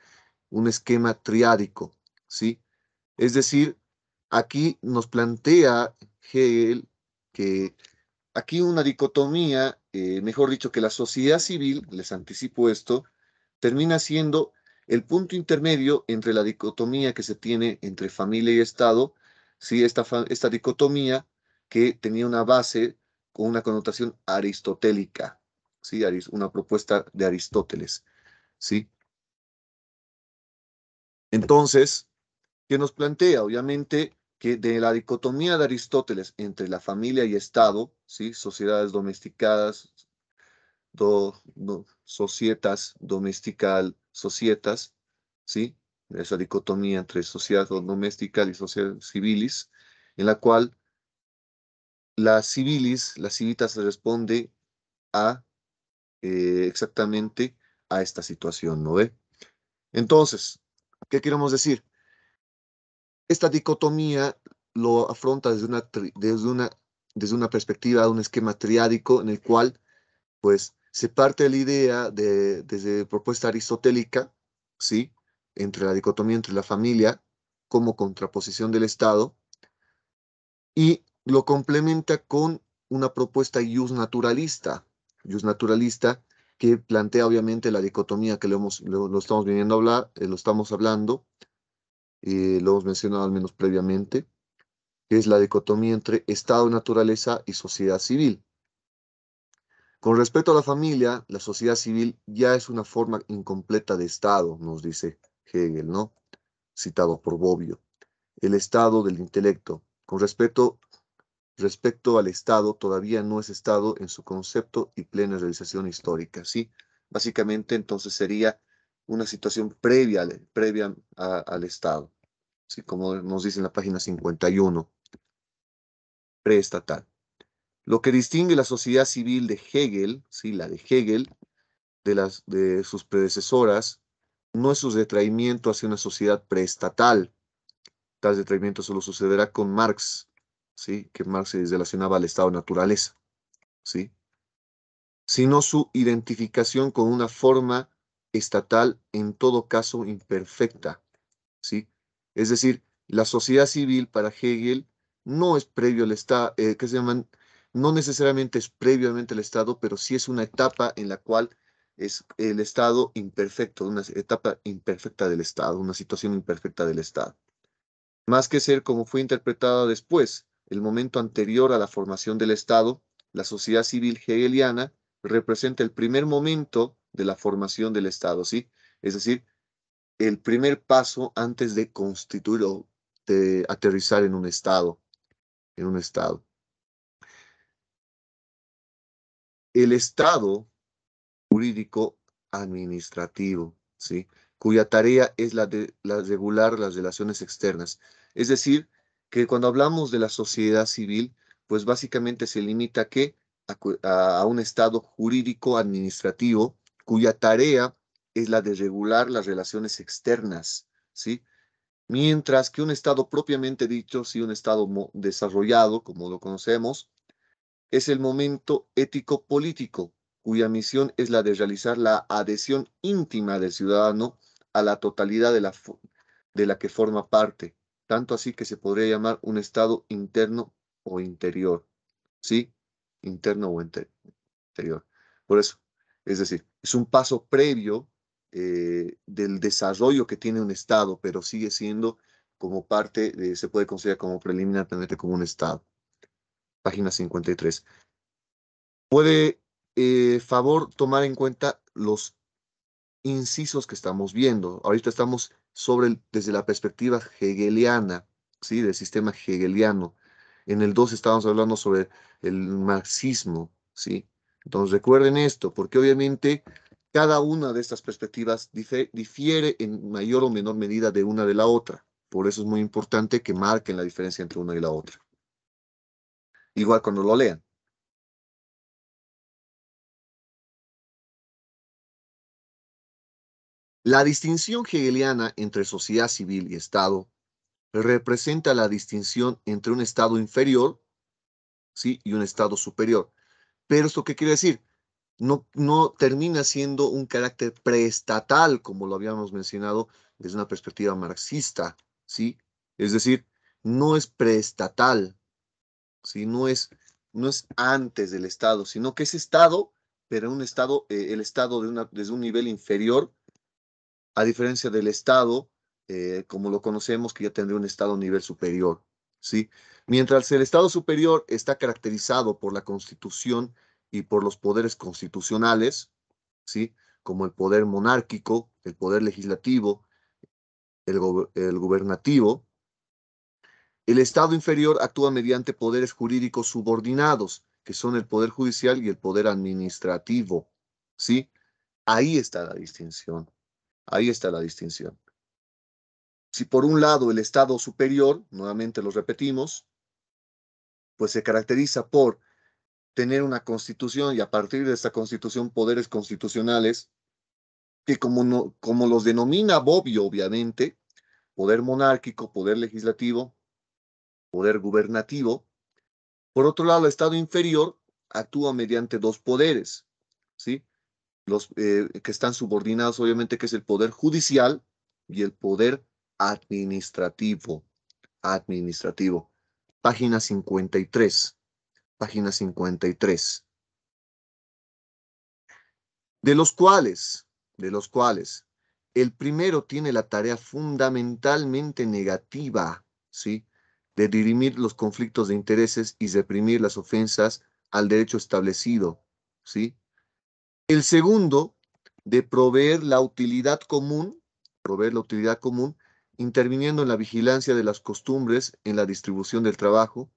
un esquema triádico, ¿sí? Es decir, aquí nos plantea Hegel que aquí una dicotomía, mejor dicho, que la sociedad civil, les anticipo esto, termina siendo el punto intermedio entre la dicotomía que se tiene entre familia y Estado, ¿sí? Esta dicotomía que tenía una base con una connotación aristotélica, ¿sí? Una propuesta de Aristóteles, ¿sí? Entonces, ¿qué nos plantea? Obviamente que de la dicotomía de Aristóteles entre la familia y Estado, ¿sí? Sociedades domesticadas, societas domestical, societas, ¿sí? Esa dicotomía entre sociedad domestical y sociedad civilis, en la cual la civitas responde a exactamente a esta situación, ¿no ve? Entonces, ¿qué queremos decir? Esta dicotomía lo afronta desde una perspectiva, un esquema triádico en el cual, pues, se parte de la idea desde propuesta aristotélica, ¿sí? Entre la dicotomía entre la familia como contraposición del Estado y lo complementa con una propuesta ius naturalista que plantea obviamente la dicotomía que lo estamos viniendo a hablar, lo estamos hablando, lo hemos mencionado al menos previamente, que es la dicotomía entre Estado, naturaleza y sociedad civil. Con respecto a la familia, la sociedad civil ya es una forma incompleta de Estado, nos dice Hegel, ¿no? Citado por Bobbio. El Estado del intelecto. Respecto al Estado, todavía no es Estado en su concepto y plena realización histórica, ¿sí? Básicamente, entonces sería una situación previa al Estado, ¿sí? Como nos dice en la página 51, preestatal. Lo que distingue la sociedad civil de Hegel, ¿sí? La de Hegel, de sus predecesoras, no es su retraimiento hacia una sociedad preestatal. Tal retraimiento solo sucederá con Marx, ¿sí? Que Marx se relacionaba al estado de naturaleza, ¿sí? Sino su identificación con una forma estatal, en todo caso imperfecta, ¿sí? Es decir, la sociedad civil para Hegel no es previo al Estado, que se llaman, no necesariamente es previamente al Estado, pero sí es una etapa en la cual es el Estado imperfecto, una etapa imperfecta del Estado, una situación imperfecta del Estado. Más que ser como fue interpretada después, el momento anterior a la formación del Estado, la sociedad civil hegeliana representa el primer momento de la formación del Estado, ¿sí? Es decir, el primer paso antes de constituir o de aterrizar en un Estado. El Estado jurídico administrativo, ¿sí? Cuya tarea es la regular las relaciones externas. Es decir, que cuando hablamos de la sociedad civil, pues básicamente se limita a un Estado jurídico administrativo cuya tarea es la de regular las relaciones externas, ¿sí? Mientras que un Estado propiamente dicho, sí, un Estado desarrollado, como lo conocemos, es el momento ético-político, cuya misión es la de realizar la adhesión íntima del ciudadano a la totalidad de la que forma parte, tanto así que se podría llamar un Estado interno o interior, ¿sí? Interno o interior. Por eso, es decir, es un paso previo del desarrollo que tiene un Estado, pero sigue siendo como se puede considerar como preliminarmente como un Estado. Página 53. Puede, favor, tomar en cuenta los incisos que estamos viendo. Ahorita estamos desde la perspectiva hegeliana, ¿sí? Del sistema hegeliano. En el 2 estábamos hablando sobre el marxismo, ¿sí? Entonces recuerden esto, porque obviamente cada una de estas perspectivas difiere en mayor o menor medida de una de la otra. Por eso es muy importante que marquen la diferencia entre una y la otra. Igual cuando lo lean. La distinción hegeliana entre sociedad civil y Estado representa la distinción entre un Estado inferior, ¿sí? Y un Estado superior. Pero ¿esto qué quiere decir? No termina siendo un carácter preestatal, como lo habíamos mencionado desde una perspectiva marxista, ¿sí? Es decir, no es preestatal, ¿sí? No es antes del Estado, sino que es Estado, pero el Estado desde un nivel inferior, a diferencia del Estado, como lo conocemos, que ya tendría un Estado a nivel superior. ¿sí? Mientras el Estado superior está caracterizado por la Constitución y por los poderes constitucionales, ¿sí? Como el poder monárquico, el poder legislativo, el gubernativo, el Estado inferior actúa mediante poderes jurídicos subordinados, que son el poder judicial y el poder administrativo, ¿sí? Ahí está la distinción, ahí está la distinción. Si por un lado el Estado superior, nuevamente lo repetimos, pues se caracteriza por tener una constitución y a partir de esta constitución poderes constitucionales que como, no, como los denomina Bobbio, obviamente, poder monárquico, poder legislativo, poder gubernativo. Por otro lado, el Estado inferior actúa mediante dos poderes, ¿sí? Los que están subordinados, obviamente, que es el poder judicial y el poder administrativo. Administrativo. Página 53. Página 53. De los cuales, de los cuales, el primero tiene la tarea fundamentalmente negativa, ¿sí? De dirimir los conflictos de intereses y reprimir las ofensas al derecho establecido, ¿sí? El segundo, de proveer la utilidad común, interviniendo en la vigilancia de las costumbres, en la distribución del trabajo,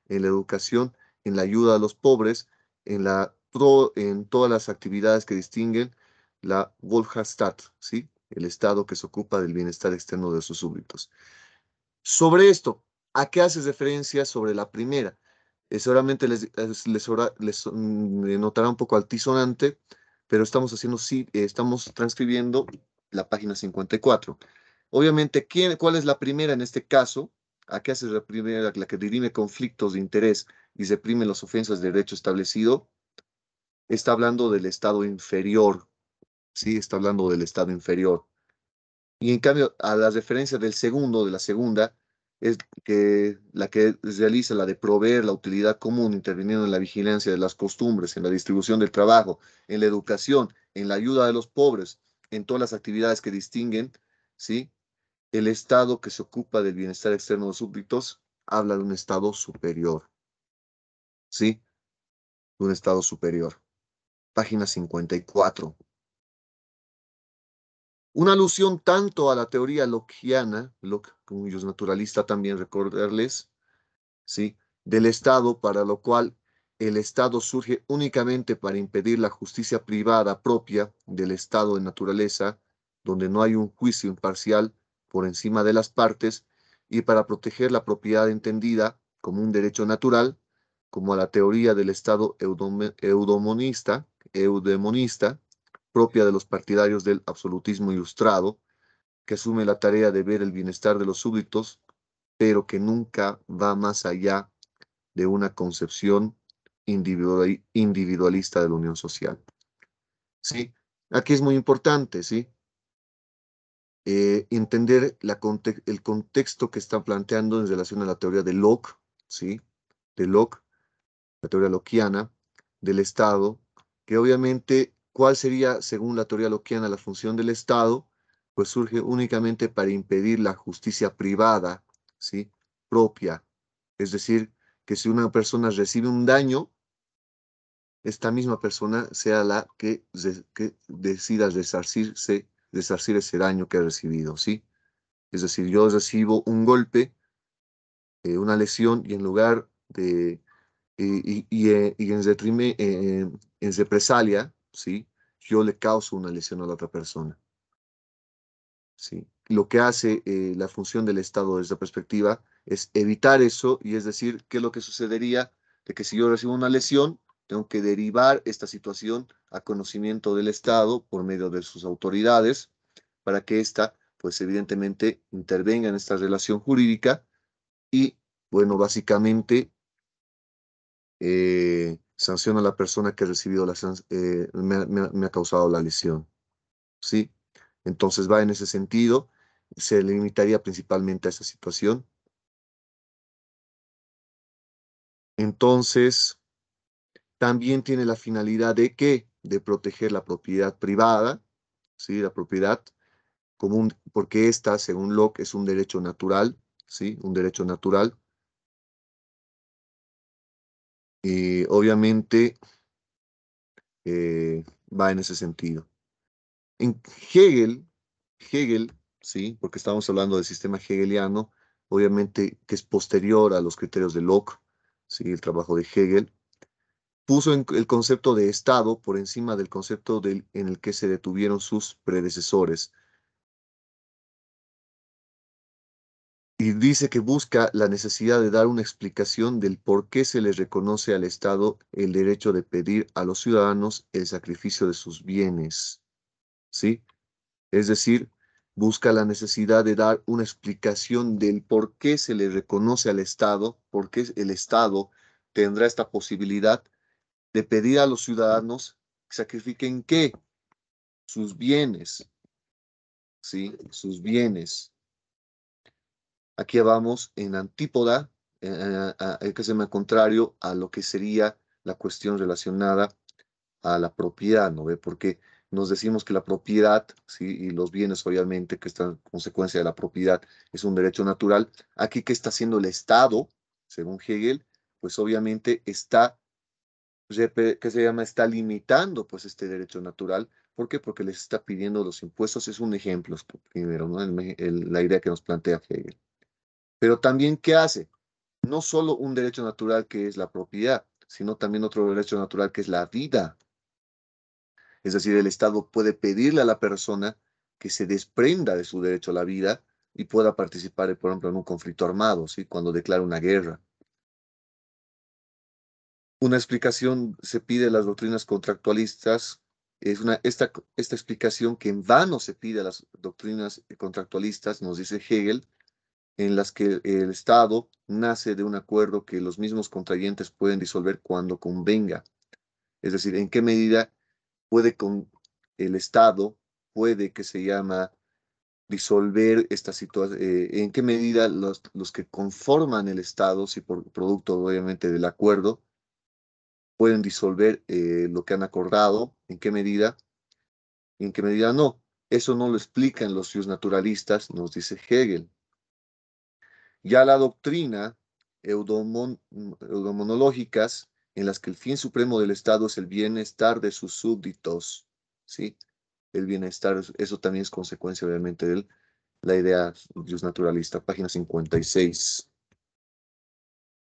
en la educación, en la ayuda a los pobres, en todas las actividades que distinguen la Wohlfahrtstaat, ¿sí? El Estado que se ocupa del bienestar externo de sus súbditos. Sobre esto, ¿a qué hace referencia sobre la primera? Seguramente notará un poco altisonante, pero estamos haciendo, sí, estamos transcribiendo la página 54. Obviamente, ¿cuál es la primera en este caso? ¿A qué hace la primera, la que dirime conflictos de interés y reprime las ofensas de derecho establecido? Está hablando del estado inferior, ¿sí? Está hablando del estado inferior. Y en cambio, a la referencia del segundo, de la segunda, es que la que realiza la de proveer la utilidad común, interviniendo en la vigilancia de las costumbres, en la distribución del trabajo, en la educación, en la ayuda de los pobres, en todas las actividades que distinguen, ¿sí? El Estado que se ocupa del bienestar externo de los súbditos habla de un Estado superior, ¿sí? De un Estado superior. Página 54. Una alusión tanto a la teoría lockeana, Locke, como ellos naturalista también recordarles, ¿sí? Del Estado, para lo cual el Estado surge únicamente para impedir la justicia privada propia del estado de naturaleza, donde no hay un juicio imparcial por encima de las partes, y para proteger la propiedad entendida como un derecho natural, como a la teoría del Estado eudemonista, propia de los partidarios del absolutismo ilustrado, que asume la tarea de ver el bienestar de los súbditos, pero que nunca va más allá de una concepción individualista de la unión social. ¿Sí? Aquí es muy importante, ¿sí? Entender el contexto que está planteando en relación a la teoría de Locke, ¿sí? De Locke, la teoría lockeana del Estado, que obviamente, ¿cuál sería, según la teoría lockeana, la función del Estado? Pues surge únicamente para impedir la justicia privada, ¿sí? Propia. Es decir, que si una persona recibe un daño, esta misma persona sea la que decida resarcir ese daño que ha recibido, ¿sí? Es decir, yo recibo un golpe, una lesión, y en lugar de, y en represalia, ¿sí? Yo le causo una lesión a la otra persona, ¿sí? Lo que hace la función del Estado desde esa perspectiva es evitar eso, y es decir, ¿qué es lo que sucedería? De que si yo recibo una lesión, tengo que derivar esta situación a conocimiento del Estado por medio de sus autoridades, para que ésta, pues evidentemente, intervenga en esta relación jurídica y, bueno, básicamente sanciona a la persona que ha recibido me ha causado la lesión, ¿sí? Entonces va en ese sentido, se limitaría principalmente a esa situación. Entonces, también tiene la finalidad de qué? De proteger la propiedad privada, ¿sí? La propiedad común, porque esta, según Locke, es un derecho natural, ¿sí? Un derecho natural, Y obviamente va en ese sentido. En Hegel, sí, porque estamos hablando del sistema hegeliano, obviamente que es posterior a los criterios de Locke, sí, el trabajo de Hegel, puso el concepto de Estado por encima del concepto en el que se detuvieron sus predecesores. Y dice que busca la necesidad de dar una explicación del por qué se le reconoce al Estado el derecho de pedir a los ciudadanos el sacrificio de sus bienes, ¿sí? Es decir, busca la necesidad de dar una explicación del por qué se le reconoce al Estado, por qué el Estado tendrá esta posibilidad de pedir a los ciudadanos que sacrifiquen ¿qué? Sus bienes, ¿sí? Sus bienes. Aquí vamos en antípoda, que se llama contrario a lo que sería la cuestión relacionada a la propiedad, ¿no ve? Porque nos decimos que la propiedad, ¿sí? Y los bienes, obviamente, que están consecuencia de la propiedad, es un derecho natural. Aquí, ¿qué está haciendo el Estado? Según Hegel, pues obviamente está, ¿qué se llama? Está limitando, pues, este derecho natural. ¿Por qué? Porque les está pidiendo los impuestos. Es un ejemplo, primero, ¿no? La idea que nos plantea Hegel. Pero también, ¿qué hace? No solo un derecho natural que es la propiedad, sino también otro derecho natural que es la vida. Es decir, el Estado puede pedirle a la persona que se desprenda de su derecho a la vida y pueda participar, por ejemplo, en un conflicto armado, ¿sí? Cuando declara una guerra. Una explicación se pide a las doctrinas contractualistas, esta explicación que en vano se pide a las doctrinas contractualistas, nos dice Hegel, en las que el Estado nace de un acuerdo que los mismos contrayentes pueden disolver cuando convenga. Es decir, en qué medida puede con el Estado, puede que se llama disolver esta situación, en qué medida los que conforman el Estado, si por producto obviamente del acuerdo, pueden disolver lo que han acordado, en qué medida no. Eso no lo explican los naturalistas, nos dice Hegel. Ya la doctrina eudemonológicas, en las que el fin supremo del Estado es el bienestar de sus súbditos, ¿sí? El bienestar, eso también es consecuencia obviamente de la idea naturalista, página 56.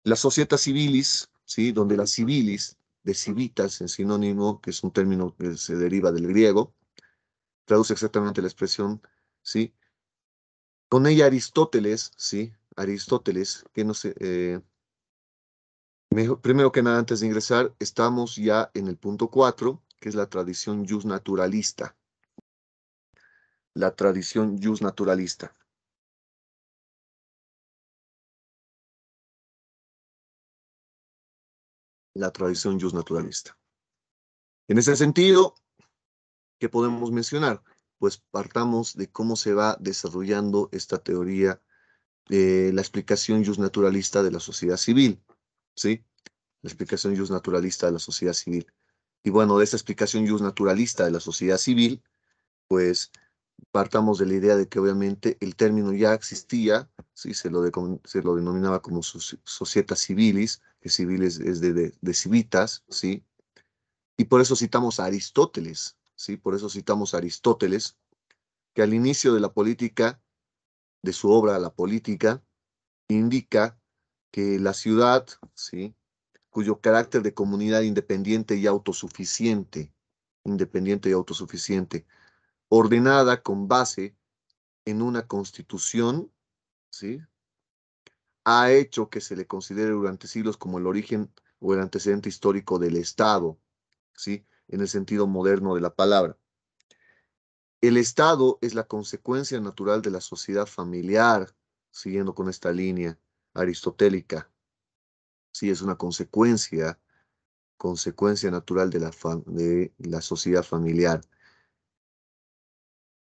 La società civilis, ¿sí? Donde la civilis, de civitas en sinónimo, que es un término que se deriva del griego, traduce exactamente la expresión, ¿sí? Con ella Aristóteles, ¿sí? Aristóteles, que no sé, primero que nada, antes de ingresar, estamos ya en el punto 4, que es la tradición naturalista. La tradición naturalista. La tradición naturalista. En ese sentido, ¿qué podemos mencionar? Pues partamos de cómo se va desarrollando esta teoría de la explicación naturalista de la sociedad civil, ¿sí? La explicación naturalista de la sociedad civil. Y bueno, de esta explicación naturalista de la sociedad civil, pues partamos de la idea de que obviamente el término ya existía, ¿sí? Se lo denominaba como societas civilis, que civiles es de civitas, ¿sí? Y por eso citamos a Aristóteles, ¿sí? Por eso citamos a Aristóteles, que al inicio de la política, de su obra La Política, indica que la ciudad, ¿sí? Cuyo carácter de comunidad independiente y autosuficiente, ordenada con base en una constitución, ¿sí? Ha hecho que se le considere durante siglos como el origen o el antecedente histórico del Estado, ¿sí? En el sentido moderno de la palabra. El Estado es la consecuencia natural de la sociedad familiar, siguiendo con esta línea aristotélica. Sí, es una consecuencia natural de la sociedad familiar.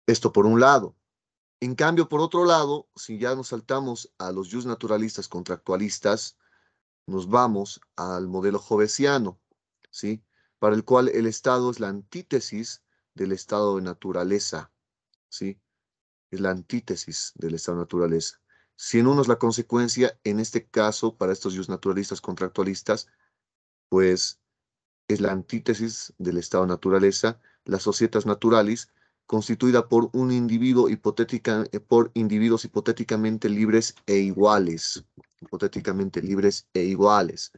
Esto por un lado. En cambio, por otro lado, si ya nos saltamos a los naturalistas contractualistas, nos vamos al modelo hobbesiano, ¿sí? Para el cual el Estado es la antítesis del estado de naturaleza, ¿sí? Es la antítesis del estado de naturaleza. Si en uno es la consecuencia, en este caso, para estos naturalistas contractualistas, pues es la antítesis del estado de naturaleza, la societas naturalis, constituida por un individuo por individuos hipotéticamente libres e iguales. Hipotéticamente libres e iguales.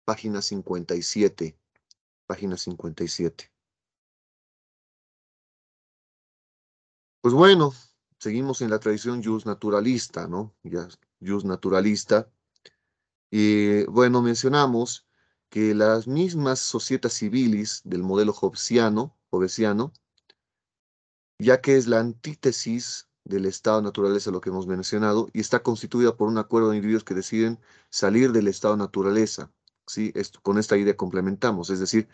Página 57. Página 57. Pues bueno, seguimos en la tradición jus naturalista, ¿no? Ya, jus naturalista. Y bueno, mencionamos que las mismas societas civilis del modelo hobbesiano, ya que es la antítesis del estado de naturaleza, lo que hemos mencionado, y está constituida por un acuerdo de individuos que deciden salir del estado de naturaleza. ¿Sí? Con esta idea complementamos, es decir,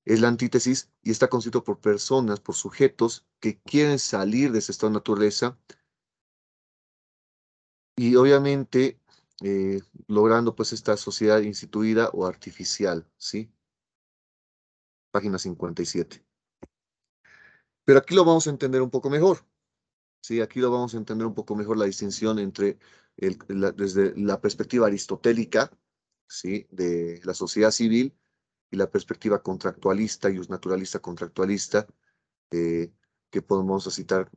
es la antítesis y está constituido por personas, por sujetos que quieren salir de ese estado de naturaleza y obviamente logrando pues esta sociedad instituida o artificial, ¿sí? Página 57. Pero aquí lo vamos a entender un poco mejor. Sí, aquí lo vamos a entender un poco mejor la distinción entre desde la perspectiva aristotélica, ¿sí? De la sociedad civil y la perspectiva contractualista y naturalista contractualista, eh, que podemos citar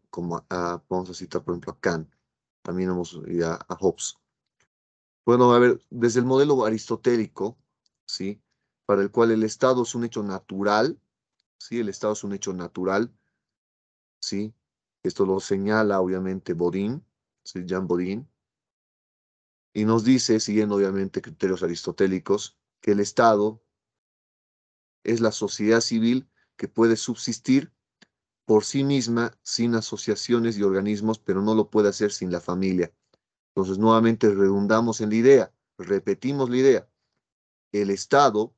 vamos a citar por ejemplo a Kant, también vamos a ir a Hobbes. Bueno, a ver, desde el modelo aristotélico, ¿sí? Para el cual el Estado es un hecho natural, ¿sí? El Estado es un hecho natural, ¿sí? Esto lo señala obviamente Bodin, ¿sí? Jean Bodin, y nos dice, siguiendo obviamente criterios aristotélicos, que el Estado es la sociedad civil que puede subsistir por sí misma sin asociaciones y organismos, pero no lo puede hacer sin la familia. Entonces, nuevamente redundamos en la idea, repetimos la idea. El Estado,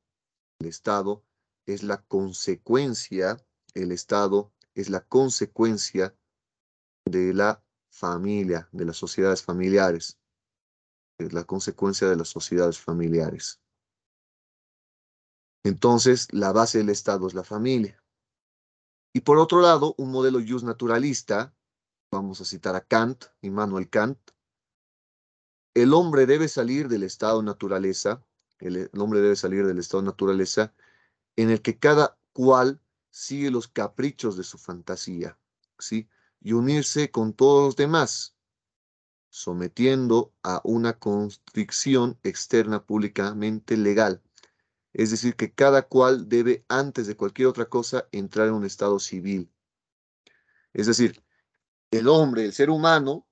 el Estado es la consecuencia, el Estado es la consecuencia de la familia, de las sociedades familiares. Es la consecuencia de las sociedades familiares. Entonces, la base del Estado es la familia. Y por otro lado, un modelo jus naturalista, vamos a citar a Kant, Immanuel Kant, el hombre debe salir del estado de naturaleza, el hombre debe salir del estado de naturaleza en el que cada cual sigue los caprichos de su fantasía, ¿sí? Y unirse con todos los demás, sometiendo a una constricción externa públicamente legal. Es decir, que cada cual debe, antes de cualquier otra cosa, entrar en un estado civil. Es decir, el hombre, el ser humano,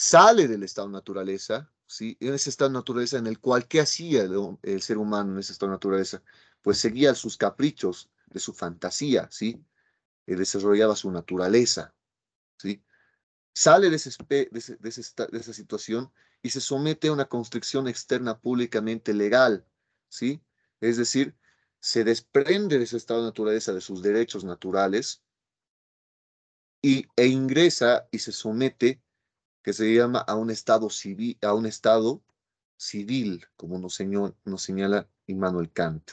sale del estado de naturaleza, ¿sí? En ese estado de naturaleza en el cual, ¿qué hacía el ser humano en ese estado de naturaleza? Pues seguía sus caprichos de su fantasía, ¿sí? Desarrollaba su naturaleza, ¿sí? Sale de esa situación y se somete a una constricción externa públicamente legal, ¿sí? Es decir, se desprende de ese estado de naturaleza, de sus derechos naturales, e ingresa y se somete, que se llama a un estado civil, como nos señala Immanuel Kant,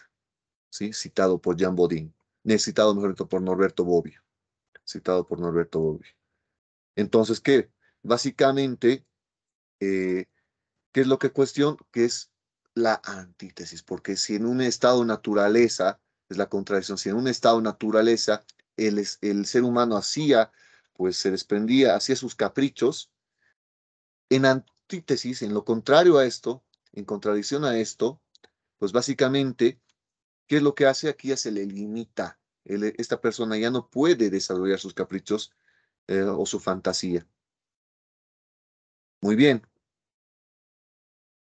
¿sí? Citado por Jean Bodin, citado mejor dicho por Norberto Bobbio, citado por Norberto Bobbio. Entonces, ¿qué? Básicamente, eh, ¿qué es lo que cuestión? Que es la antítesis, porque si en un estado de naturaleza, es la contradicción, si en un estado de naturaleza el ser humano hacía, pues se desprendía, hacía sus caprichos, en antítesis, en lo contrario a esto, en contradicción a esto, pues básicamente, ¿qué es lo que hace? Aquí ya se le limita. Esta persona ya no puede desarrollar sus caprichos o su fantasía. Muy bien.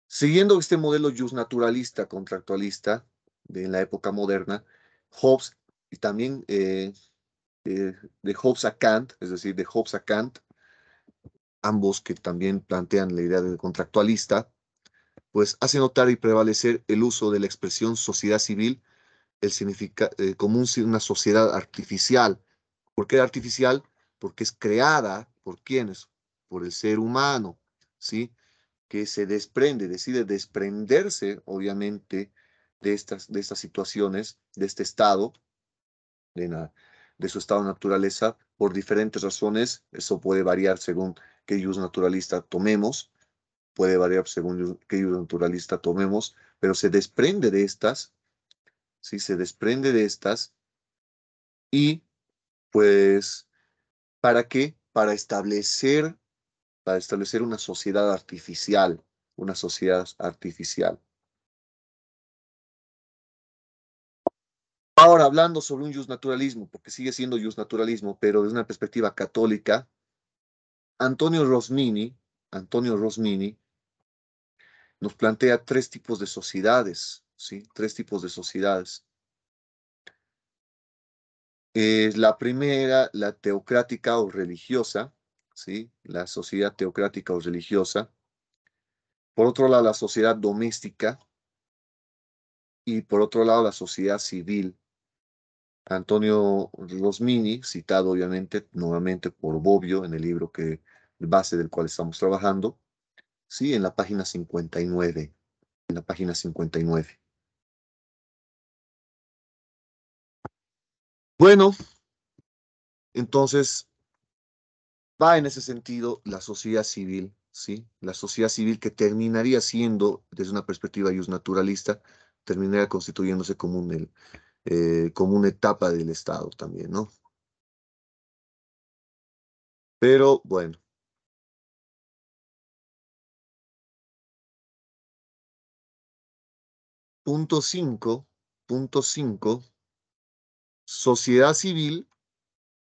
Siguiendo este modelo naturalista, contractualista de la época moderna, Hobbes y también de Hobbes a Kant, es decir, de Hobbes a Kant, ambos que también plantean la idea de contractualista, pues hace notar y prevalecer el uso de la expresión sociedad civil como una sociedad artificial. ¿Por qué artificial? Porque es creada por quienes, por el ser humano, ¿sí? Que se desprende, decide desprenderse, obviamente, de estas situaciones, de este estado, de, la- de su estado de naturaleza, por diferentes razones. Eso puede variar según qué jus naturalista tomemos, puede variar según qué jus naturalista tomemos, pero se desprende de estas, ¿sí? Se desprende de estas y pues, ¿para qué? Para establecer una sociedad artificial, una sociedad artificial. Ahora, hablando sobre un justnaturalismo, porque sigue siendo justnaturalismo, pero desde una perspectiva católica, Antonio Rosmini nos plantea tres tipos de sociedades, ¿sí? Tres tipos de sociedades. La primera, la teocrática o religiosa, ¿sí? La sociedad teocrática o religiosa. Por otro lado, la sociedad doméstica y por otro lado, la sociedad civil. Antonio Rosmini, citado obviamente nuevamente por Bobbio en el libro base del cual estamos trabajando, sí, en la página 59, en la página 59. Bueno, entonces va en ese sentido la sociedad civil, ¿sí? La sociedad civil que terminaría siendo, desde una perspectiva naturalista, terminaría constituyéndose como una etapa del Estado también, ¿no? Pero bueno, punto 5, punto 5, sociedad civil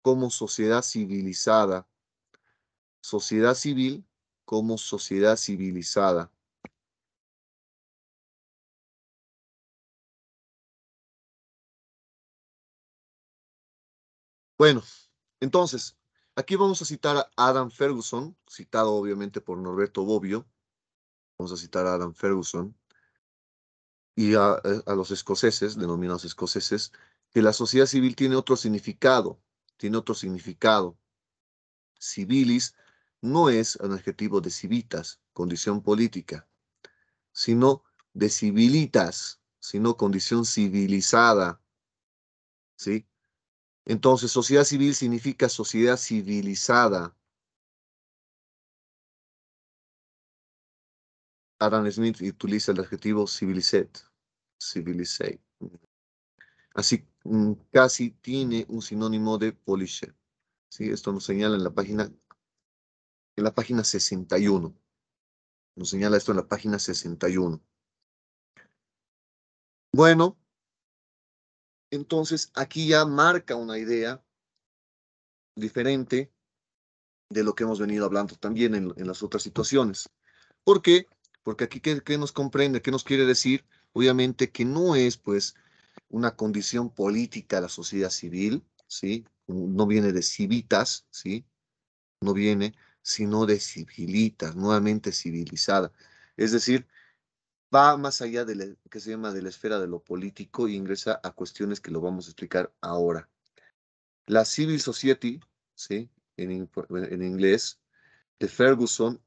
como sociedad civilizada, sociedad civil como sociedad civilizada. Bueno, entonces, aquí vamos a citar a Adam Ferguson, citado obviamente por Norberto Bobbio. Vamos a citar a Adam Ferguson y a los escoceses, denominados escoceses, que la sociedad civil tiene otro significado. Civilis no es un adjetivo de civitas, condición política, sino de civilitas, sino condición civilizada, ¿sí? Entonces, sociedad civil significa sociedad civilizada. Adam Smith utiliza el adjetivo civilizate. Así, casi tiene un sinónimo de polished. ¿Sí? Esto nos señala en la página 61. Nos señala esto en la página 61. Bueno, entonces aquí ya marca una idea diferente de lo que hemos venido hablando también en las otras situaciones. ¿Por qué? Porque aquí, ¿qué nos comprende? ¿Qué nos quiere decir? Obviamente que no es, pues, una condición política la sociedad civil, ¿sí? No viene de civitas, ¿sí? No viene, sino de civilitas, nuevamente civilizada. Es decir, va más allá de que se llama de la esfera de lo político e ingresa a cuestiones que lo vamos a explicar ahora. La Civil Society, ¿sí? En inglés, de Ferguson,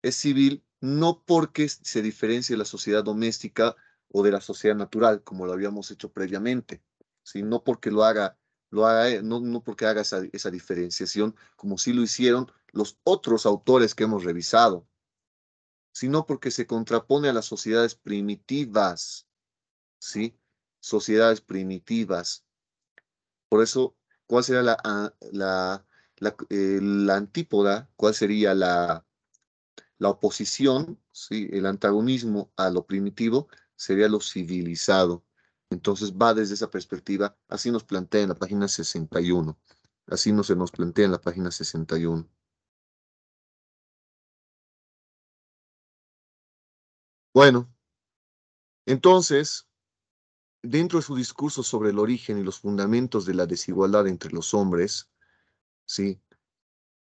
es civil no porque se diferencie de la sociedad doméstica o de la sociedad natural, como lo habíamos hecho previamente, ¿sí? No porque no porque haga esa diferenciación, como sí lo hicieron los otros autores que hemos revisado, sino porque se contrapone a las sociedades primitivas, ¿sí? Sociedades primitivas. Por eso, ¿cuál sería la antípoda? ¿Cuál sería la oposición, ¿sí? El antagonismo a lo primitivo sería lo civilizado? Entonces va desde esa perspectiva, así nos plantea en la página 61. Así no se nos plantea en la página 61. Bueno, entonces, dentro de su discurso sobre el origen y los fundamentos de la desigualdad entre los hombres, ¿sí?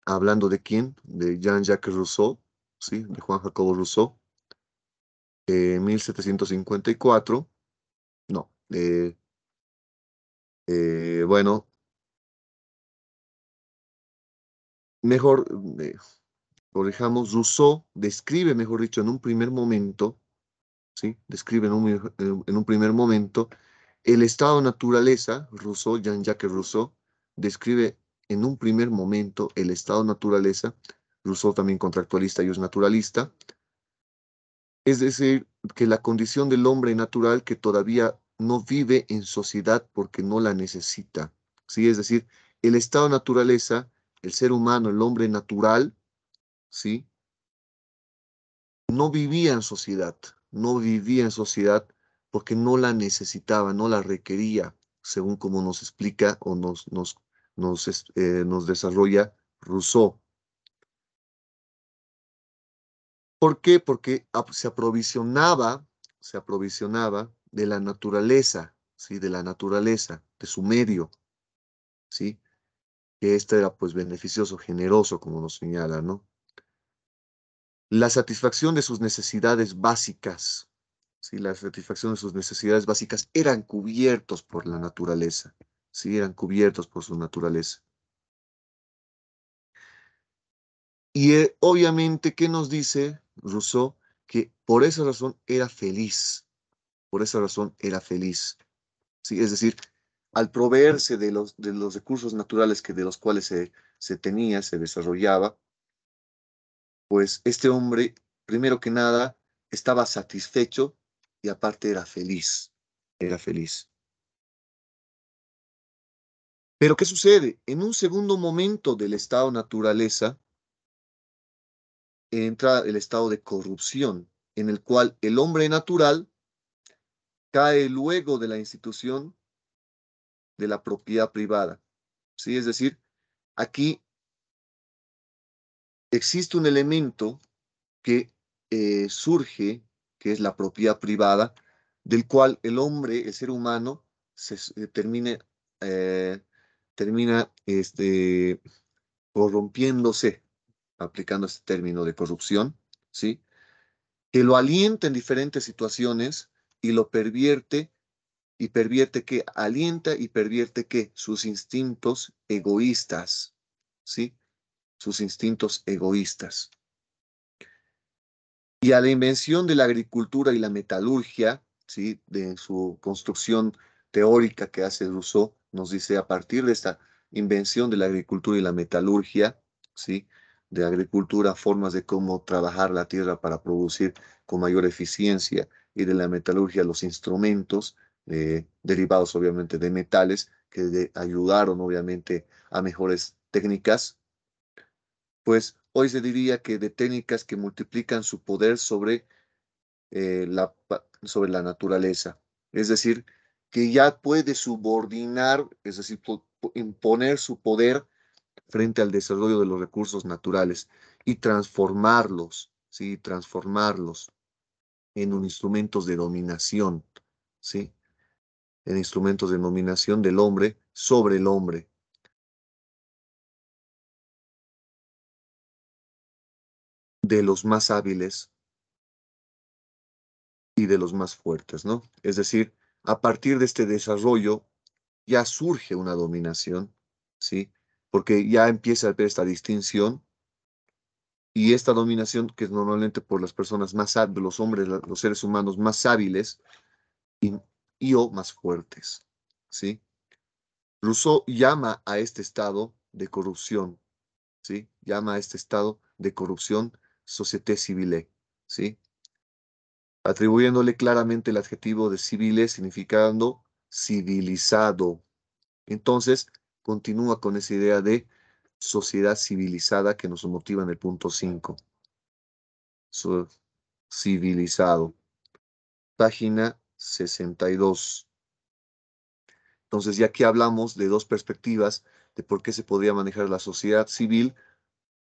Hablando de quién, de Jean-Jacques Rousseau, ¿sí? De Juan Jacobo Rousseau, 1754, no, bueno, mejor, corrijamos, Rousseau describe, mejor dicho, en un primer momento, ¿sí? Describe en un primer momento el estado de naturaleza. Rousseau, Jean-Jacques Rousseau, describe en un primer momento el estado de naturaleza. Rousseau también contractualista y es naturalista. Es decir, que la condición del hombre natural que todavía no vive en sociedad porque no la necesita. ¿Sí? Es decir, el estado de naturaleza, el ser humano, el hombre natural, ¿sí? No vivía en sociedad, no vivía en sociedad porque no la necesitaba, no la requería, según como nos explica o nos desarrolla Rousseau. ¿Por qué? Porque se aprovisionaba de la naturaleza, ¿sí? De la naturaleza, de su medio, ¿sí? Que este era pues beneficioso, generoso, como nos señala, ¿no? La satisfacción de sus necesidades básicas, ¿sí? La satisfacción de sus necesidades básicas eran cubiertos por la naturaleza, ¿sí? Eran cubiertos por su naturaleza. Y obviamente, ¿qué nos dice Rousseau? Que por esa razón era feliz, por esa razón era feliz, ¿sí? Es decir, al proveerse de los recursos naturales que de los cuales se tenía, se desarrollaba, pues este hombre, primero que nada, estaba satisfecho y aparte era feliz, era feliz. Pero ¿qué sucede? En un segundo momento del estado naturaleza entra el estado de corrupción, en el cual el hombre natural cae luego de la institución de la propiedad privada. ¿Sí? Es decir, aquí existe un elemento que surge, que es la propiedad privada, del cual el hombre, el ser humano, termina, eh, termina corrompiéndose, aplicando este término de corrupción, ¿sí? Que lo alienta en diferentes situaciones y lo pervierte, y pervierte que alienta y pervierte que sus instintos egoístas, ¿sí? Sus instintos egoístas. Y a la invención de la agricultura y la metalurgia, ¿sí? De su construcción teórica que hace Rousseau, nos dice a partir de esta invención de la agricultura y la metalurgia, ¿sí? De agricultura, formas de cómo trabajar la tierra para producir con mayor eficiencia, y de la metalurgia los instrumentos derivados obviamente de metales que ayudaron obviamente a mejores técnicas, pues hoy se diría que de técnicas que multiplican su poder sobre la naturaleza. Es decir, que ya puede subordinar, es decir, imponer su poder frente al desarrollo de los recursos naturales y transformarlos, ¿sí? Transformarlos en un instrumentos de dominación, ¿sí? En instrumentos de dominación del hombre sobre el hombre, de los más hábiles y de los más fuertes, ¿no? Es decir, a partir de este desarrollo ya surge una dominación, ¿sí? Porque ya empieza a haber esta distinción, y esta dominación que es normalmente por las personas más hábiles, los hombres, los seres humanos más hábiles y, o más fuertes, ¿sí? Rousseau llama a este estado de corrupción, ¿sí? Llama a este estado de corrupción société civile, ¿sí? Atribuyéndole claramente el adjetivo de civile significando civilizado. Entonces, continúa con esa idea de sociedad civilizada que nos motiva en el punto 5. Civilizado. Página 62. Entonces, ya que hablamos de dos perspectivas de por qué se podría manejar la sociedad civil,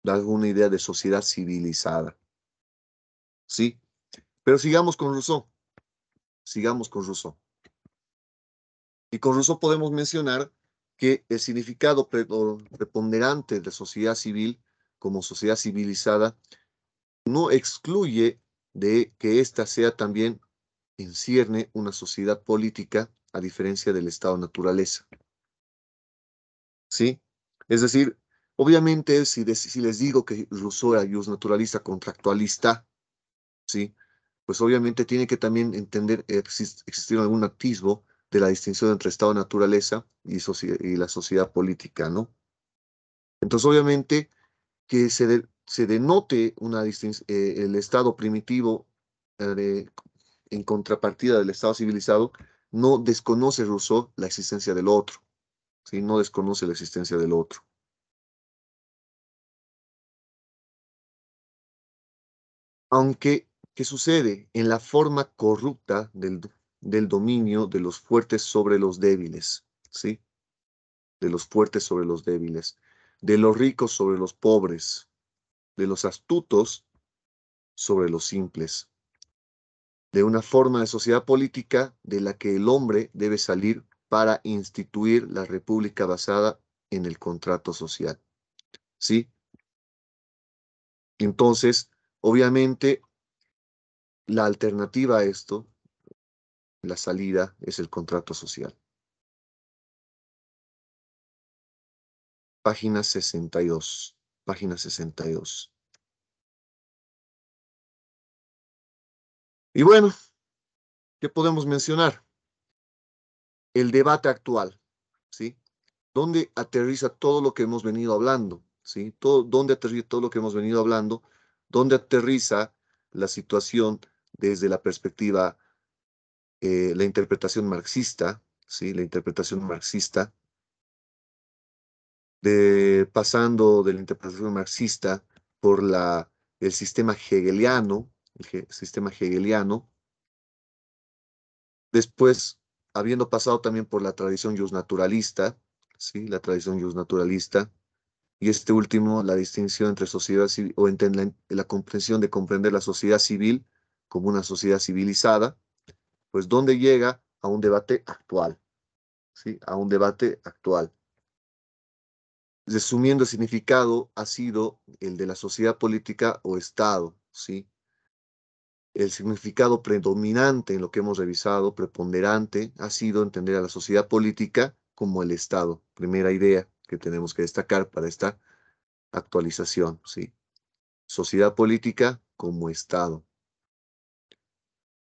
da alguna idea de sociedad civilizada. ¿Sí? Pero sigamos con Rousseau. Sigamos con Rousseau. Y con Rousseau podemos mencionar que el significado preponderante de sociedad civil como sociedad civilizada no excluye de que ésta sea también en cierne una sociedad política a diferencia del estado de naturaleza. ¿Sí? Es decir, obviamente si les digo que Rousseau era naturalista contractualista, ¿sí? Pues obviamente tiene que también entender existir algún atisbo de la distinción entre estado de naturaleza y la sociedad política, ¿no? Entonces, obviamente, que se denote el estado primitivo, en contrapartida del Estado civilizado, no desconoce Rousseau la existencia del otro, ¿sí? No desconoce la existencia del otro. Aunque, ¿qué sucede? En la forma corrupta del dominio de los fuertes sobre los débiles, ¿sí? De los fuertes sobre los débiles, de los ricos sobre los pobres, de los astutos sobre los simples, de una forma de sociedad política de la que el hombre debe salir para instituir la república basada en el contrato social, ¿sí? Entonces, obviamente, la alternativa a esto, la salida, es el contrato social. Página 62. Página 62. Y bueno, ¿qué podemos mencionar? El debate actual, ¿sí? ¿Dónde aterriza todo lo que hemos venido hablando? ¿Sí? ¿Dónde aterriza todo lo que hemos venido hablando? ¿Dónde aterriza la situación desde la perspectiva, la interpretación marxista? ¿Sí? La interpretación marxista, pasando de la interpretación marxista por el sistema hegeliano, sistema hegeliano, después habiendo pasado también por la tradición justnaturalista, ¿sí? La tradición justnaturalista, y este último, la distinción entre sociedad civil, o entre la comprensión de comprender la sociedad civil como una sociedad civilizada, pues donde llega a un debate actual, ¿sí? A un debate actual. Resumiendo, el significado ha sido el de la sociedad política o Estado, ¿sí? El significado predominante en lo que hemos revisado, preponderante, ha sido entender a la sociedad política como el Estado. Primera idea que tenemos que destacar para esta actualización, ¿sí? Sociedad política como Estado,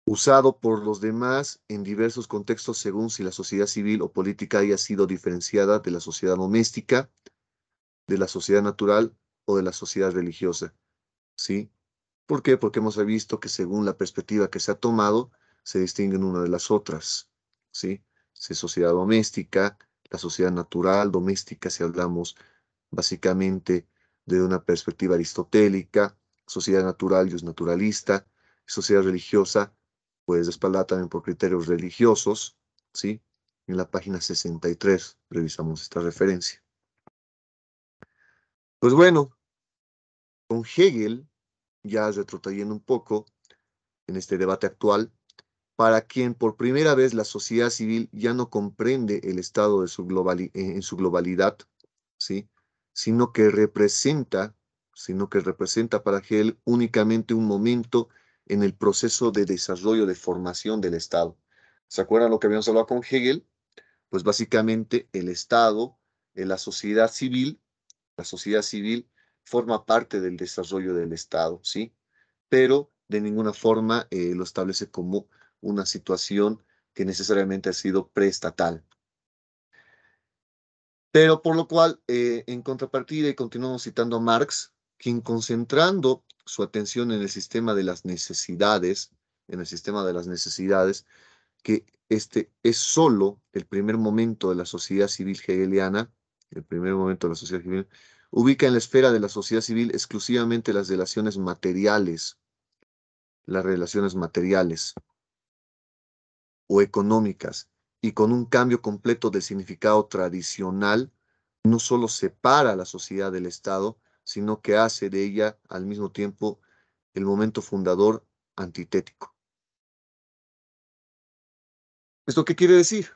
usado por los demás en diversos contextos según si la sociedad civil o política haya sido diferenciada de la sociedad doméstica, de la sociedad natural o de la sociedad religiosa, ¿sí? ¿Por qué? Porque hemos visto que según la perspectiva que se ha tomado, se distinguen una de las otras, ¿sí? Si es sociedad doméstica, la sociedad natural, doméstica, si hablamos básicamente de una perspectiva aristotélica, sociedad natural, naturalista, sociedad religiosa, pues respaldada también por criterios religiosos, ¿sí? En la página 63 revisamos esta referencia. Pues bueno, con Hegel, ya retrotrayendo un poco en este debate actual, para quien por primera vez la sociedad civil ya no comprende el Estado en su globalidad, ¿sí? Sino que representa, sino que representa para Hegel únicamente un momento en el proceso de desarrollo, de formación del Estado. ¿Se acuerdan lo que habíamos hablado con Hegel? Pues básicamente el Estado, la sociedad civil forma parte del desarrollo del Estado, ¿sí? Pero de ninguna forma lo establece como una situación que necesariamente ha sido preestatal. Pero por lo cual, en contrapartida, y continuamos citando a Marx, quien concentrando su atención en el sistema de las necesidades, en el sistema de las necesidades, que este es solo el primer momento de la sociedad civil hegeliana, el primer momento de la sociedad civil, ubica en la esfera de la sociedad civil exclusivamente las relaciones materiales o económicas, y con un cambio completo del significado tradicional, no solo separa a la sociedad del Estado, sino que hace de ella al mismo tiempo el momento fundador antitético. ¿Esto qué quiere decir?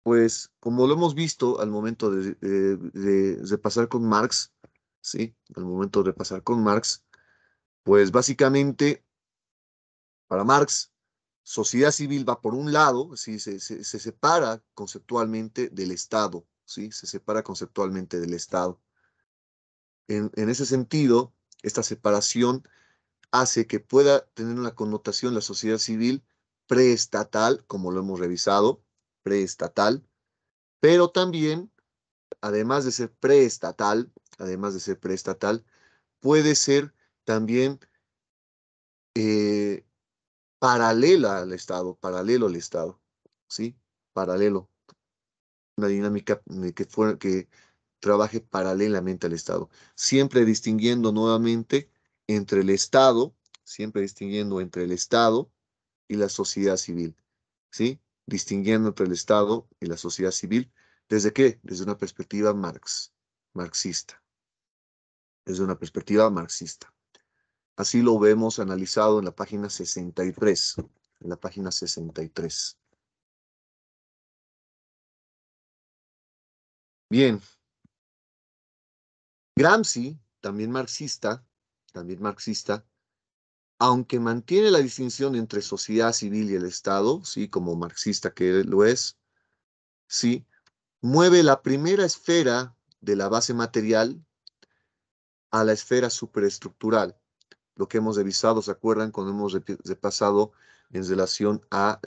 Pues como lo hemos visto al momento de pasar con Marx, ¿sí? Al momento de pasar con Marx, pues básicamente para Marx, sociedad civil va por un lado, ¿sí? Se separa conceptualmente del Estado, ¿sí? Se separa conceptualmente del Estado. En ese sentido, esta separación hace que pueda tener una connotación la sociedad civil preestatal, como lo hemos revisado, preestatal, pero también, además de ser preestatal, puede ser también paralela al Estado, paralelo al Estado, ¿sí? Paralelo, una dinámica que trabaje paralelamente al Estado, siempre distinguiendo nuevamente entre el Estado, siempre distinguiendo entre el Estado y la sociedad civil, ¿sí? Distinguiendo entre el Estado y la sociedad civil, ¿desde qué? Desde una perspectiva marxista, desde una perspectiva marxista. Así lo vemos analizado en la página 63, en la página 63. Bien, Gramsci, también marxista, aunque mantiene la distinción entre sociedad civil y el Estado, sí, como marxista que lo es, sí, mueve la primera esfera de la base material a la esfera superestructural. Lo que hemos revisado, ¿se acuerdan? Cuando hemos repasado en relación a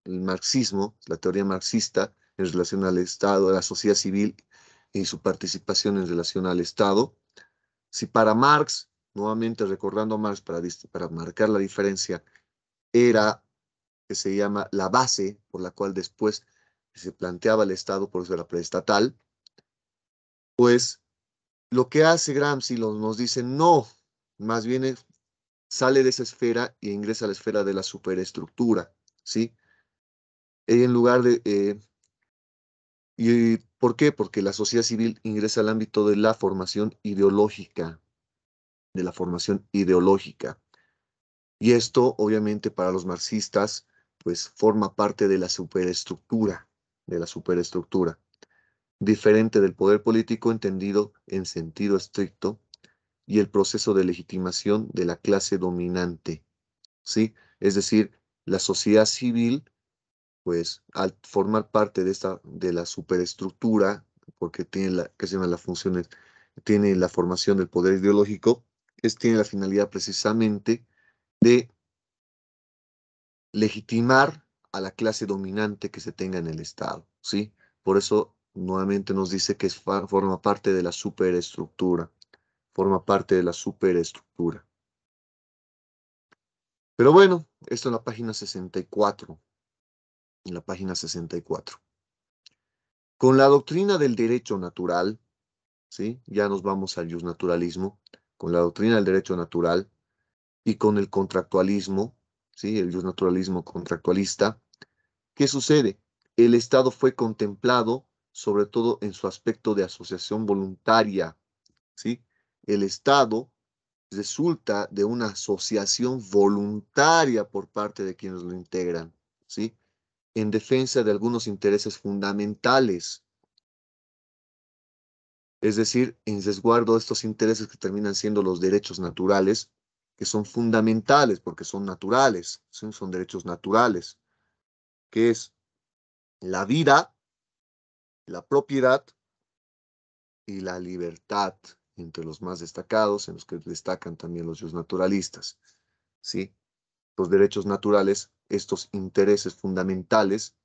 el marxismo, la teoría marxista, en relación al Estado, a la sociedad civil y su participación en relación al Estado. Si para Marx, nuevamente recordando a Marx para marcar la diferencia, era que se llama la base por la cual después se planteaba el Estado, por eso era preestatal, pues lo que hace Gramsci nos dice no, más bien sale de esa esfera e ingresa a la esfera de la superestructura, ¿sí? En lugar de, ¿y por qué? Porque la sociedad civil ingresa al ámbito de la formación ideológica, de la formación ideológica. Y esto, obviamente, para los marxistas, pues forma parte de la superestructura, diferente del poder político entendido en sentido estricto y el proceso de legitimación de la clase dominante, ¿sí? Es decir, la sociedad civil, pues al formar parte de la superestructura, porque tiene que se llama las funciones, tiene la formación del poder ideológico, tiene la finalidad precisamente de legitimar a la clase dominante que se tenga en el Estado, ¿sí? Por eso nuevamente nos dice que forma parte de la superestructura, forma parte de la superestructura. Pero bueno, esto en la página 64, en la página 64. Con la doctrina del derecho natural, ¿sí? Ya nos vamos al justnaturalismo, con la doctrina del derecho natural y con el contractualismo, ¿sí? El justnaturalismo contractualista. ¿Qué sucede? El Estado fue contemplado sobre todo en su aspecto de asociación voluntaria, ¿sí? El Estado resulta de una asociación voluntaria por parte de quienes lo integran, ¿sí? En defensa de algunos intereses fundamentales, es decir, en resguardo de estos intereses que terminan siendo los derechos naturales, que son fundamentales porque son naturales, ¿sí? Son derechos naturales, que es la vida, la propiedad y la libertad, entre los más destacados, en los que destacan también los naturalistas, ¿sí? Los derechos naturales, estos intereses fundamentales,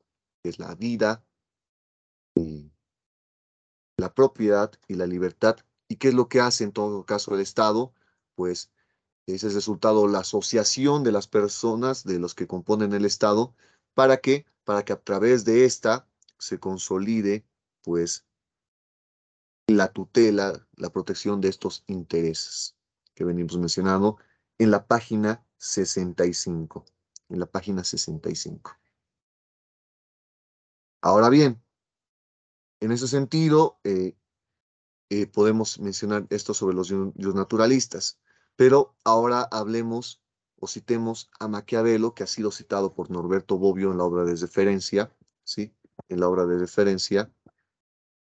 que es la vida, la propiedad y la libertad. ¿Y qué es lo que hace en todo caso el Estado? Pues ese es el resultado, la asociación de las personas, de los que componen el Estado, ¿para qué? Para que a través de esta se consolide, pues, la tutela, la protección de estos intereses que venimos mencionando en la página 65. En la página 65. Ahora bien, en ese sentido, podemos mencionar esto sobre los naturalistas, pero ahora hablemos o citemos a Maquiavelo, que ha sido citado por Norberto Bobbio en la obra de referencia, ¿sí? En la obra de referencia,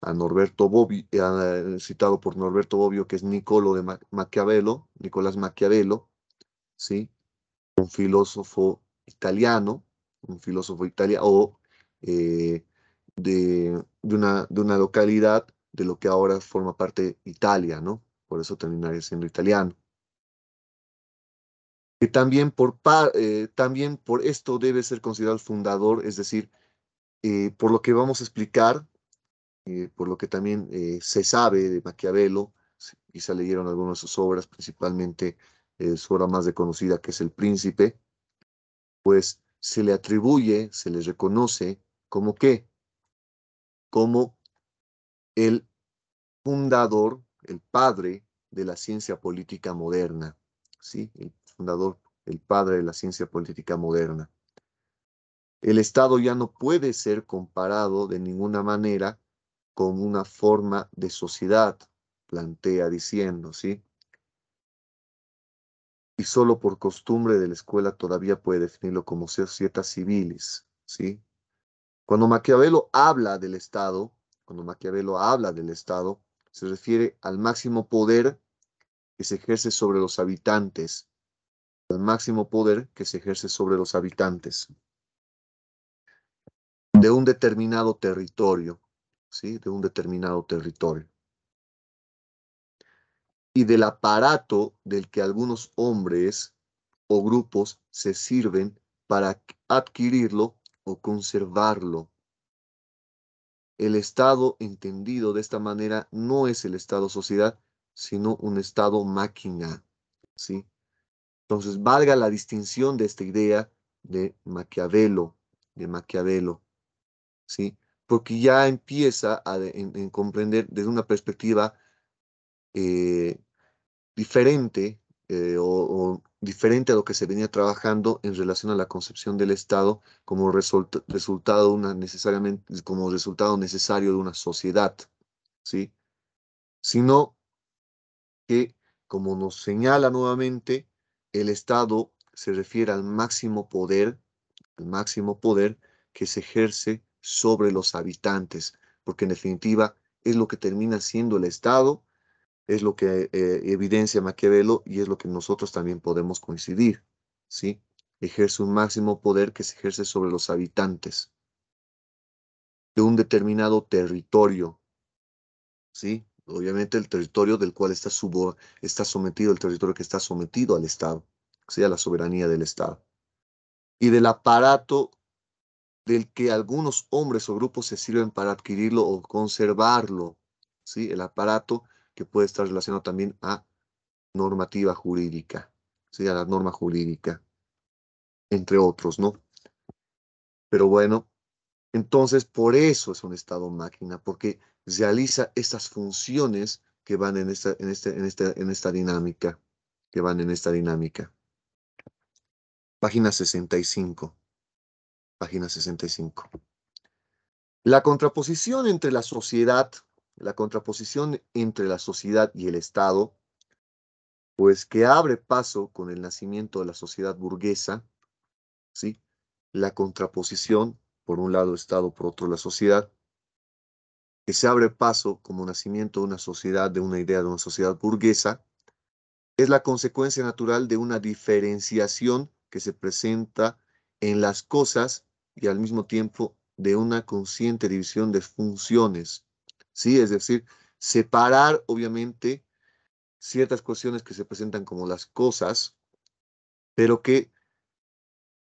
a Norberto Bobbio, citado por Norberto Bobbio, que es Nicolás de Maquiavelo, Nicolás Maquiavelo, ¿sí? Un filósofo italiano, o eh, de una localidad de lo que ahora forma parte de Italia, ¿no? Por eso terminaría siendo italiano. Que también por esto debe ser considerado el fundador, es decir, por lo que vamos a explicar, por lo que también se sabe de Maquiavelo, quizá leyeron algunas de sus obras, principalmente su obra más reconocida, que es El Príncipe, pues se le atribuye, se le reconoce como qué, como el fundador, el padre de la ciencia política moderna, ¿sí? El fundador, el padre de la ciencia política moderna. El Estado ya no puede ser comparado de ninguna manera con una forma de sociedad, plantea diciendo, ¿sí? Y solo por costumbre de la escuela todavía puede definirlo como societas civiles, ¿sí? Cuando Maquiavelo habla del Estado, cuando Maquiavelo habla del Estado, se refiere al máximo poder que se ejerce sobre los habitantes, al máximo poder que se ejerce sobre los habitantes de un determinado territorio, ¿sí? De un determinado territorio. Y del aparato del que algunos hombres o grupos se sirven para adquirirlo o conservarlo. El Estado, entendido de esta manera, no es el Estado-sociedad, sino un Estado-máquina, ¿sí? Entonces, valga la distinción de esta idea de Maquiavelo, ¿sí? Porque ya empieza en comprender desde una perspectiva eh, diferente o diferente a lo que se venía trabajando en relación a la concepción del Estado como resultado de una necesariamente, como resultado necesario de una sociedad, ¿sí? Sino que, como nos señala nuevamente, el Estado se refiere al máximo poder que se ejerce sobre los habitantes, porque en definitiva es lo que termina siendo el Estado, es lo que evidencia Maquiavelo y es lo que nosotros también podemos coincidir, ¿sí? Ejerce un máximo poder que se ejerce sobre los habitantes de un determinado territorio, ¿sí? Obviamente el territorio del cual está sometido, el territorio que está sometido al Estado, ¿sí? A la soberanía del Estado. Y del aparato del que algunos hombres o grupos se sirven para adquirirlo o conservarlo, ¿sí? El aparato que puede estar relacionado también a normativa jurídica, ¿sí? A la norma jurídica, entre otros, ¿no? Pero bueno, entonces por eso es un estado máquina, porque realiza estas funciones que van en esta dinámica, que van en esta dinámica. Página 65, página 65. La contraposición entre la sociedad, la contraposición entre la sociedad y el Estado, pues que abre paso con el nacimiento de la sociedad burguesa, ¿sí? La contraposición, por un lado Estado, por otro la sociedad, que se abre paso como nacimiento de una sociedad, de una idea de una sociedad burguesa, es la consecuencia natural de una diferenciación que se presenta en las cosas y al mismo tiempo de una consciente división de funciones, ¿sí? Es decir, separar obviamente ciertas cuestiones que se presentan como las cosas, pero que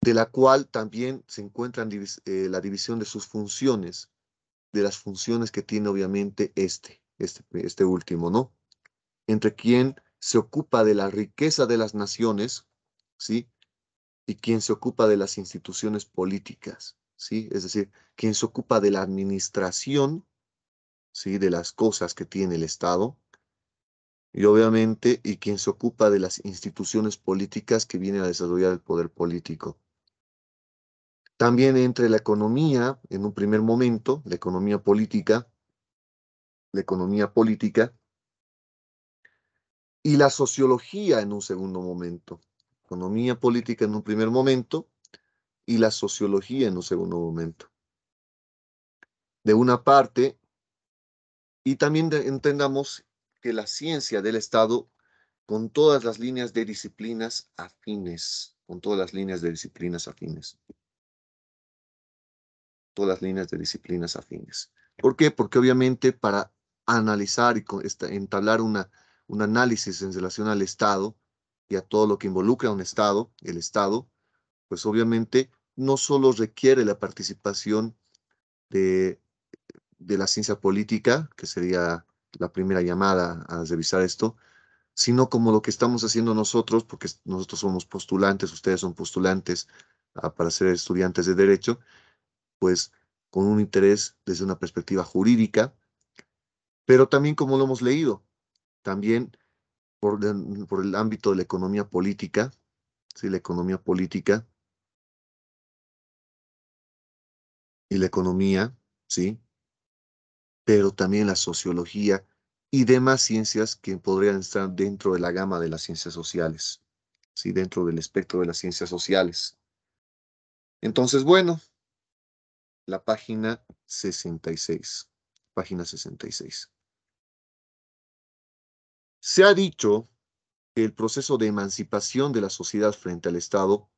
de la cual también se encuentra la división de sus funciones, de las funciones que tiene obviamente este último, ¿no? Entre quien se ocupa de la riqueza de las naciones, ¿sí? Y quien se ocupa de las instituciones políticas, ¿sí? Es decir, quien se ocupa de la administración, ¿sí? De las cosas que tiene el Estado, y obviamente, y quien se ocupa de las instituciones políticas que vienen a desarrollar el poder político. También entre la economía, en un primer momento, la economía política y la sociología en un segundo momento. Economía política en un primer momento y la sociología en un segundo momento. De una parte, y también entendamos que la ciencia del Estado, con todas las líneas de disciplinas afines, con todas las líneas de disciplinas afines, todas las líneas de disciplinas afines. ¿Por qué? Porque obviamente para analizar y entablar un análisis en relación al Estado y a todo lo que involucra a un Estado, el Estado, pues obviamente no solo requiere la participación de, de la ciencia política, que sería la primera llamada a revisar esto, sino como lo que estamos haciendo nosotros, porque nosotros somos postulantes, ustedes son postulantes, para ser estudiantes de derecho, pues con un interés desde una perspectiva jurídica, pero también como lo hemos leído, también por el ámbito de la economía política, ¿sí? La economía política y la economía, ¿sí? Pero también la sociología y demás ciencias que podrían estar dentro de la gama de las ciencias sociales, ¿sí? Dentro del espectro de las ciencias sociales. Entonces, bueno, la página 66. Página 66. Se ha dicho que el proceso de emancipación de la sociedad frente al Estado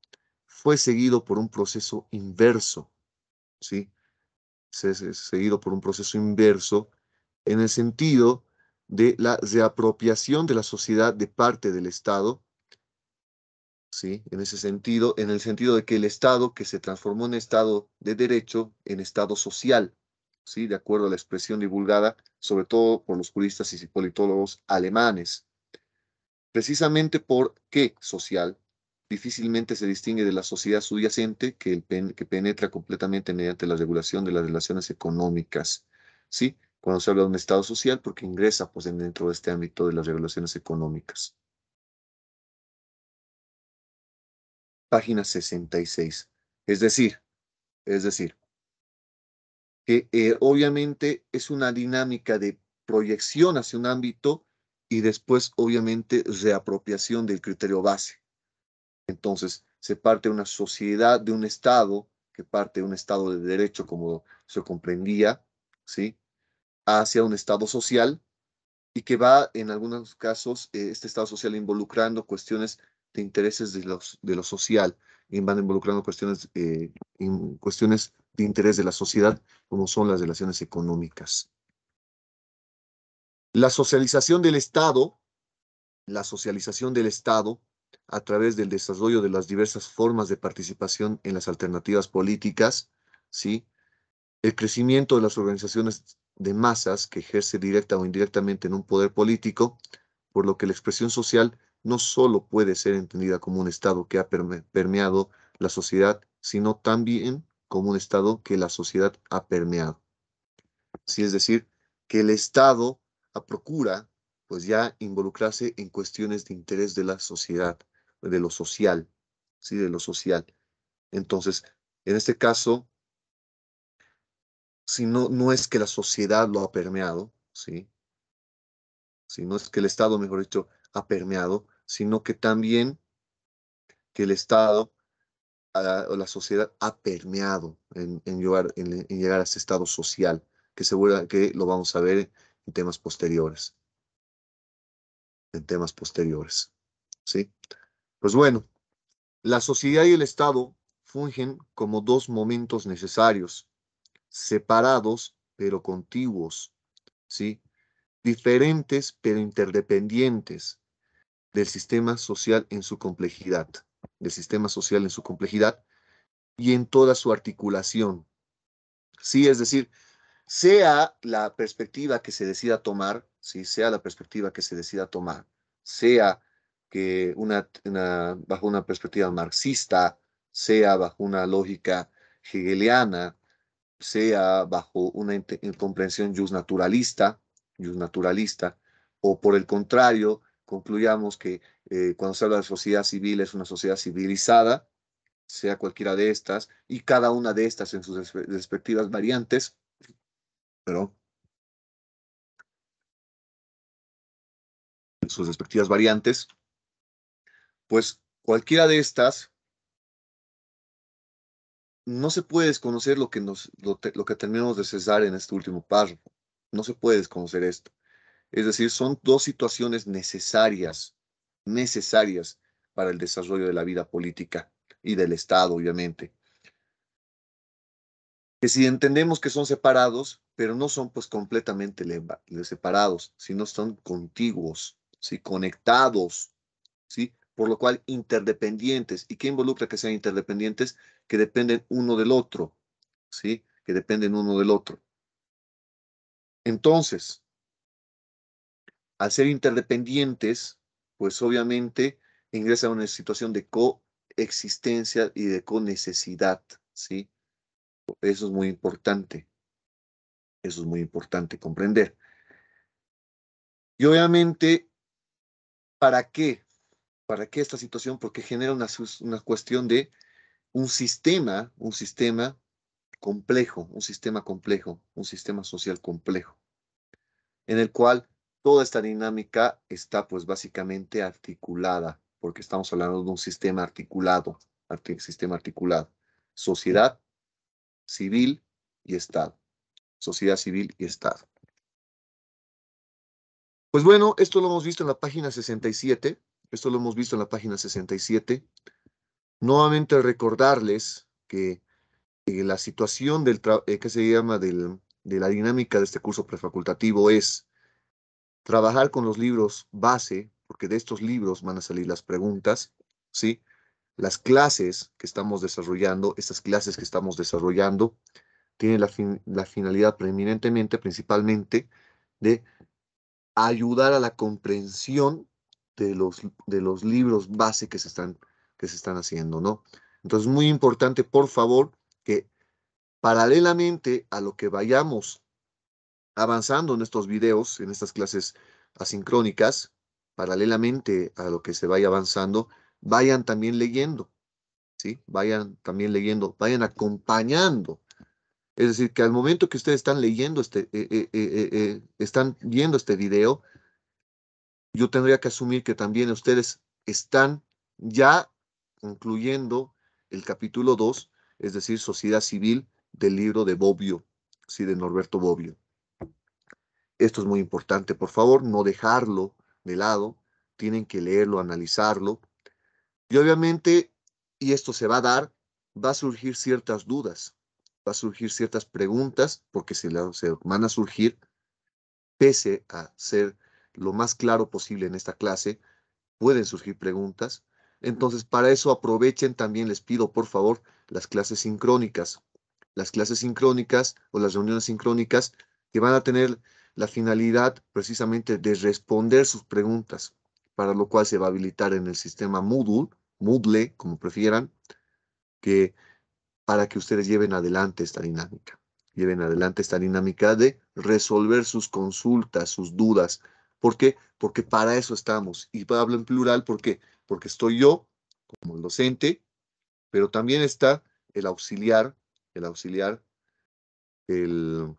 fue seguido por un proceso inverso, ¿sí? Seguido por un proceso inverso en el sentido de la reapropiación de la sociedad de parte del Estado, ¿sí? En ese sentido, en el sentido de que el Estado, que se transformó en Estado de derecho, en Estado social, ¿sí? De acuerdo a la expresión divulgada, sobre todo por los juristas y politólogos alemanes. Precisamente porque social difícilmente se distingue de la sociedad subyacente que penetra completamente mediante la regulación de las relaciones económicas, ¿sí? Cuando se habla de un Estado social, porque ingresa pues, dentro de este ámbito de las regulaciones económicas. Página 66. Es decir, es decir, que obviamente es una dinámica de proyección hacia un ámbito y después obviamente reapropiación del criterio base. Entonces, se parte de una sociedad, de un Estado, que parte de un Estado de derecho, como se comprendía, ¿sí? Hacia un Estado social y que va, en algunos casos, este Estado social involucrando cuestiones de intereses de lo social, y van involucrando cuestiones de interés de la sociedad, como son las relaciones económicas. La socialización del Estado, la socialización del Estado a través del desarrollo de las diversas formas de participación en las alternativas políticas, ¿sí? El crecimiento de las organizaciones de masas que ejerce directa o indirectamente en un poder político, por lo que la expresión social no solo puede ser entendida como un Estado que ha permeado la sociedad, sino también como un Estado que la sociedad ha permeado. Sí, es decir, que el Estado procura pues ya involucrarse en cuestiones de interés de la sociedad, de lo social, sí, de lo social. Entonces, en este caso, si no, no es que la sociedad lo ha permeado, sí, si no es que el Estado, mejor dicho, ha permeado, sino que también que el Estado o la sociedad ha permeado en llegar a ese estado social, que seguro que lo vamos a ver en temas posteriores. En temas posteriores. ¿Sí? Pues bueno, la sociedad y el Estado fungen como dos momentos necesarios, separados pero contiguos, ¿sí? Diferentes pero interdependientes del sistema social en su complejidad, del sistema social en su complejidad y en toda su articulación. Sí, es decir, sea la perspectiva que se decida tomar, ¿sí? Sea la perspectiva que se decida tomar, sea que bajo una perspectiva marxista, sea bajo una lógica hegeliana, sea bajo una comprensión just naturalista, o por el contrario, concluyamos que cuando se habla de sociedad civil es una sociedad civilizada, sea cualquiera de estas, y cada una de estas en sus respectivas variantes, pero en sus respectivas variantes, pues cualquiera de estas no se puede desconocer lo que terminamos de cesar en este último párrafo. No se puede desconocer esto. Es decir, son dos situaciones necesarias para el desarrollo de la vida política y del Estado, obviamente. Que si entendemos que son separados, pero no son pues completamente separados, sino son contiguos, ¿sí? Conectados, ¿sí? Por lo cual interdependientes. ¿Y qué involucra que sean interdependientes? Que dependen uno del otro, ¿sí? Que dependen uno del otro. Entonces, al ser interdependientes, pues obviamente ingresa a una situación de coexistencia y de conecesidad, ¿sí? Eso es muy importante. Eso es muy importante comprender. Y obviamente, ¿para qué? ¿Para qué esta situación? Porque genera una cuestión de un sistema complejo, un sistema social complejo, en el cual toda esta dinámica está pues básicamente articulada, porque estamos hablando de un sistema articulado, sistema articulado, sociedad civil y Estado, sociedad civil y Estado. Pues bueno, esto lo hemos visto en la página 67, esto lo hemos visto en la página 67. Nuevamente recordarles que la situación que se llama de la dinámica de este curso prefacultativo es trabajar con los libros base, porque de estos libros van a salir las preguntas, ¿sí? Las clases que estamos desarrollando, estas clases que estamos desarrollando, tienen la finalidad preeminentemente, principalmente, de ayudar a la comprensión de los libros base que se están haciendo, ¿no? Entonces, muy importante, por favor, que paralelamente a lo que vayamos avanzando en estos videos, en estas clases asincrónicas, paralelamente a lo que se vaya avanzando, vayan también leyendo, ¿sí? Vayan también leyendo, vayan acompañando. Es decir, que al momento que ustedes están leyendo están viendo este video, yo tendría que asumir que también ustedes están ya concluyendo el capítulo 2, es decir, Sociedad Civil del libro de Bobbio, sí, de Norberto Bobbio. Esto es muy importante, por favor, no dejarlo de lado, tienen que leerlo, analizarlo. Y obviamente, y esto se va a dar, va a surgir ciertas dudas, va a surgir ciertas preguntas, porque se van a surgir, pese a ser lo más claro posible en esta clase, pueden surgir preguntas. Entonces, para eso aprovechen también, les pido por favor, las clases sincrónicas. Las clases sincrónicas o las reuniones sincrónicas que van a tener la finalidad precisamente de responder sus preguntas, para lo cual se va a habilitar en el sistema Moodle, como prefieran, que para que ustedes lleven adelante esta dinámica. Lleven adelante esta dinámica de resolver sus consultas, sus dudas. ¿Por qué? Porque para eso estamos. Y hablo en plural, ¿por qué? Porque estoy yo como el docente, pero también está el auxiliar, el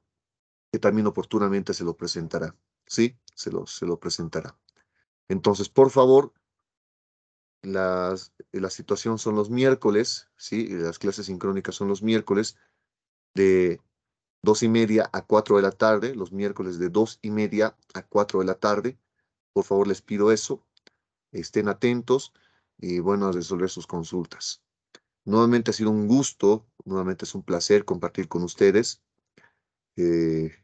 que también oportunamente se lo presentará. ¿Sí? Se lo presentará. Entonces, por favor, la situación son los miércoles, ¿sí? Las clases sincrónicas son los miércoles de 2:30 a 4 de la tarde, los miércoles de 2:30 a 4 de la tarde. Por favor, les pido eso. Estén atentos y bueno, a resolver sus consultas. Nuevamente ha sido un gusto, nuevamente es un placer compartir con ustedes. Eh,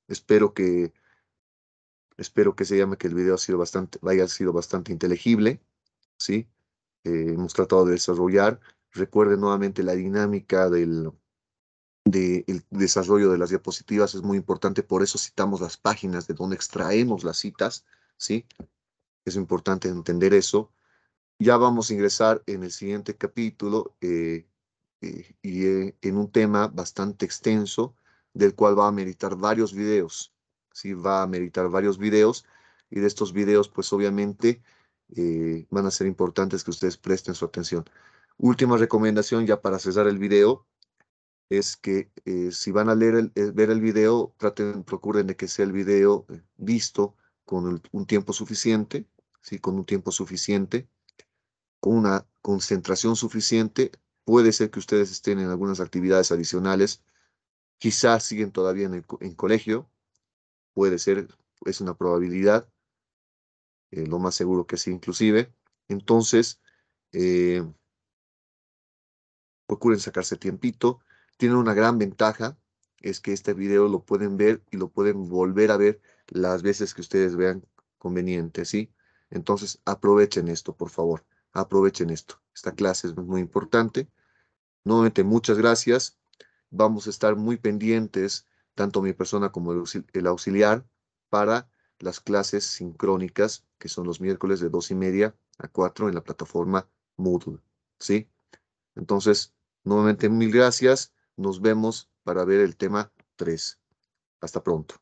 espero que, espero que se llame que el video haya sido bastante inteligible, ¿sí? Hemos tratado de desarrollar. Recuerden nuevamente la dinámica del desarrollo de las diapositivas es muy importante, por eso citamos las páginas de donde extraemos las citas, ¿sí? Es importante entender eso. Ya vamos a ingresar en el siguiente capítulo en un tema bastante extenso, del cual va a meritar varios videos, ¿sí? Va a meritar varios videos, y de estos videos, pues obviamente, van a ser importantes que ustedes presten su atención. Última recomendación ya para cerrar el video es que si van a ver el video, procuren de que sea el video visto con un tiempo suficiente, ¿sí? Con un tiempo suficiente, con una concentración suficiente. Puede ser que ustedes estén en algunas actividades adicionales, quizás siguen todavía en colegio, puede ser, es una probabilidad, lo más seguro que sí, inclusive. Entonces, eh, procuren sacarse tiempito. Tienen una gran ventaja, es que este video lo pueden ver y lo pueden volver a ver las veces que ustedes vean conveniente, ¿sí? Entonces, aprovechen esto, por favor. Aprovechen esto. Esta clase es muy importante. Nuevamente, muchas gracias. Vamos a estar muy pendientes, tanto mi persona como el auxiliar, para las clases sincrónicas, que son los miércoles de 2:30 a 4 en la plataforma Moodle. ¿sí? Entonces, nuevamente, mil gracias. Nos vemos para ver el tema 3. Hasta pronto.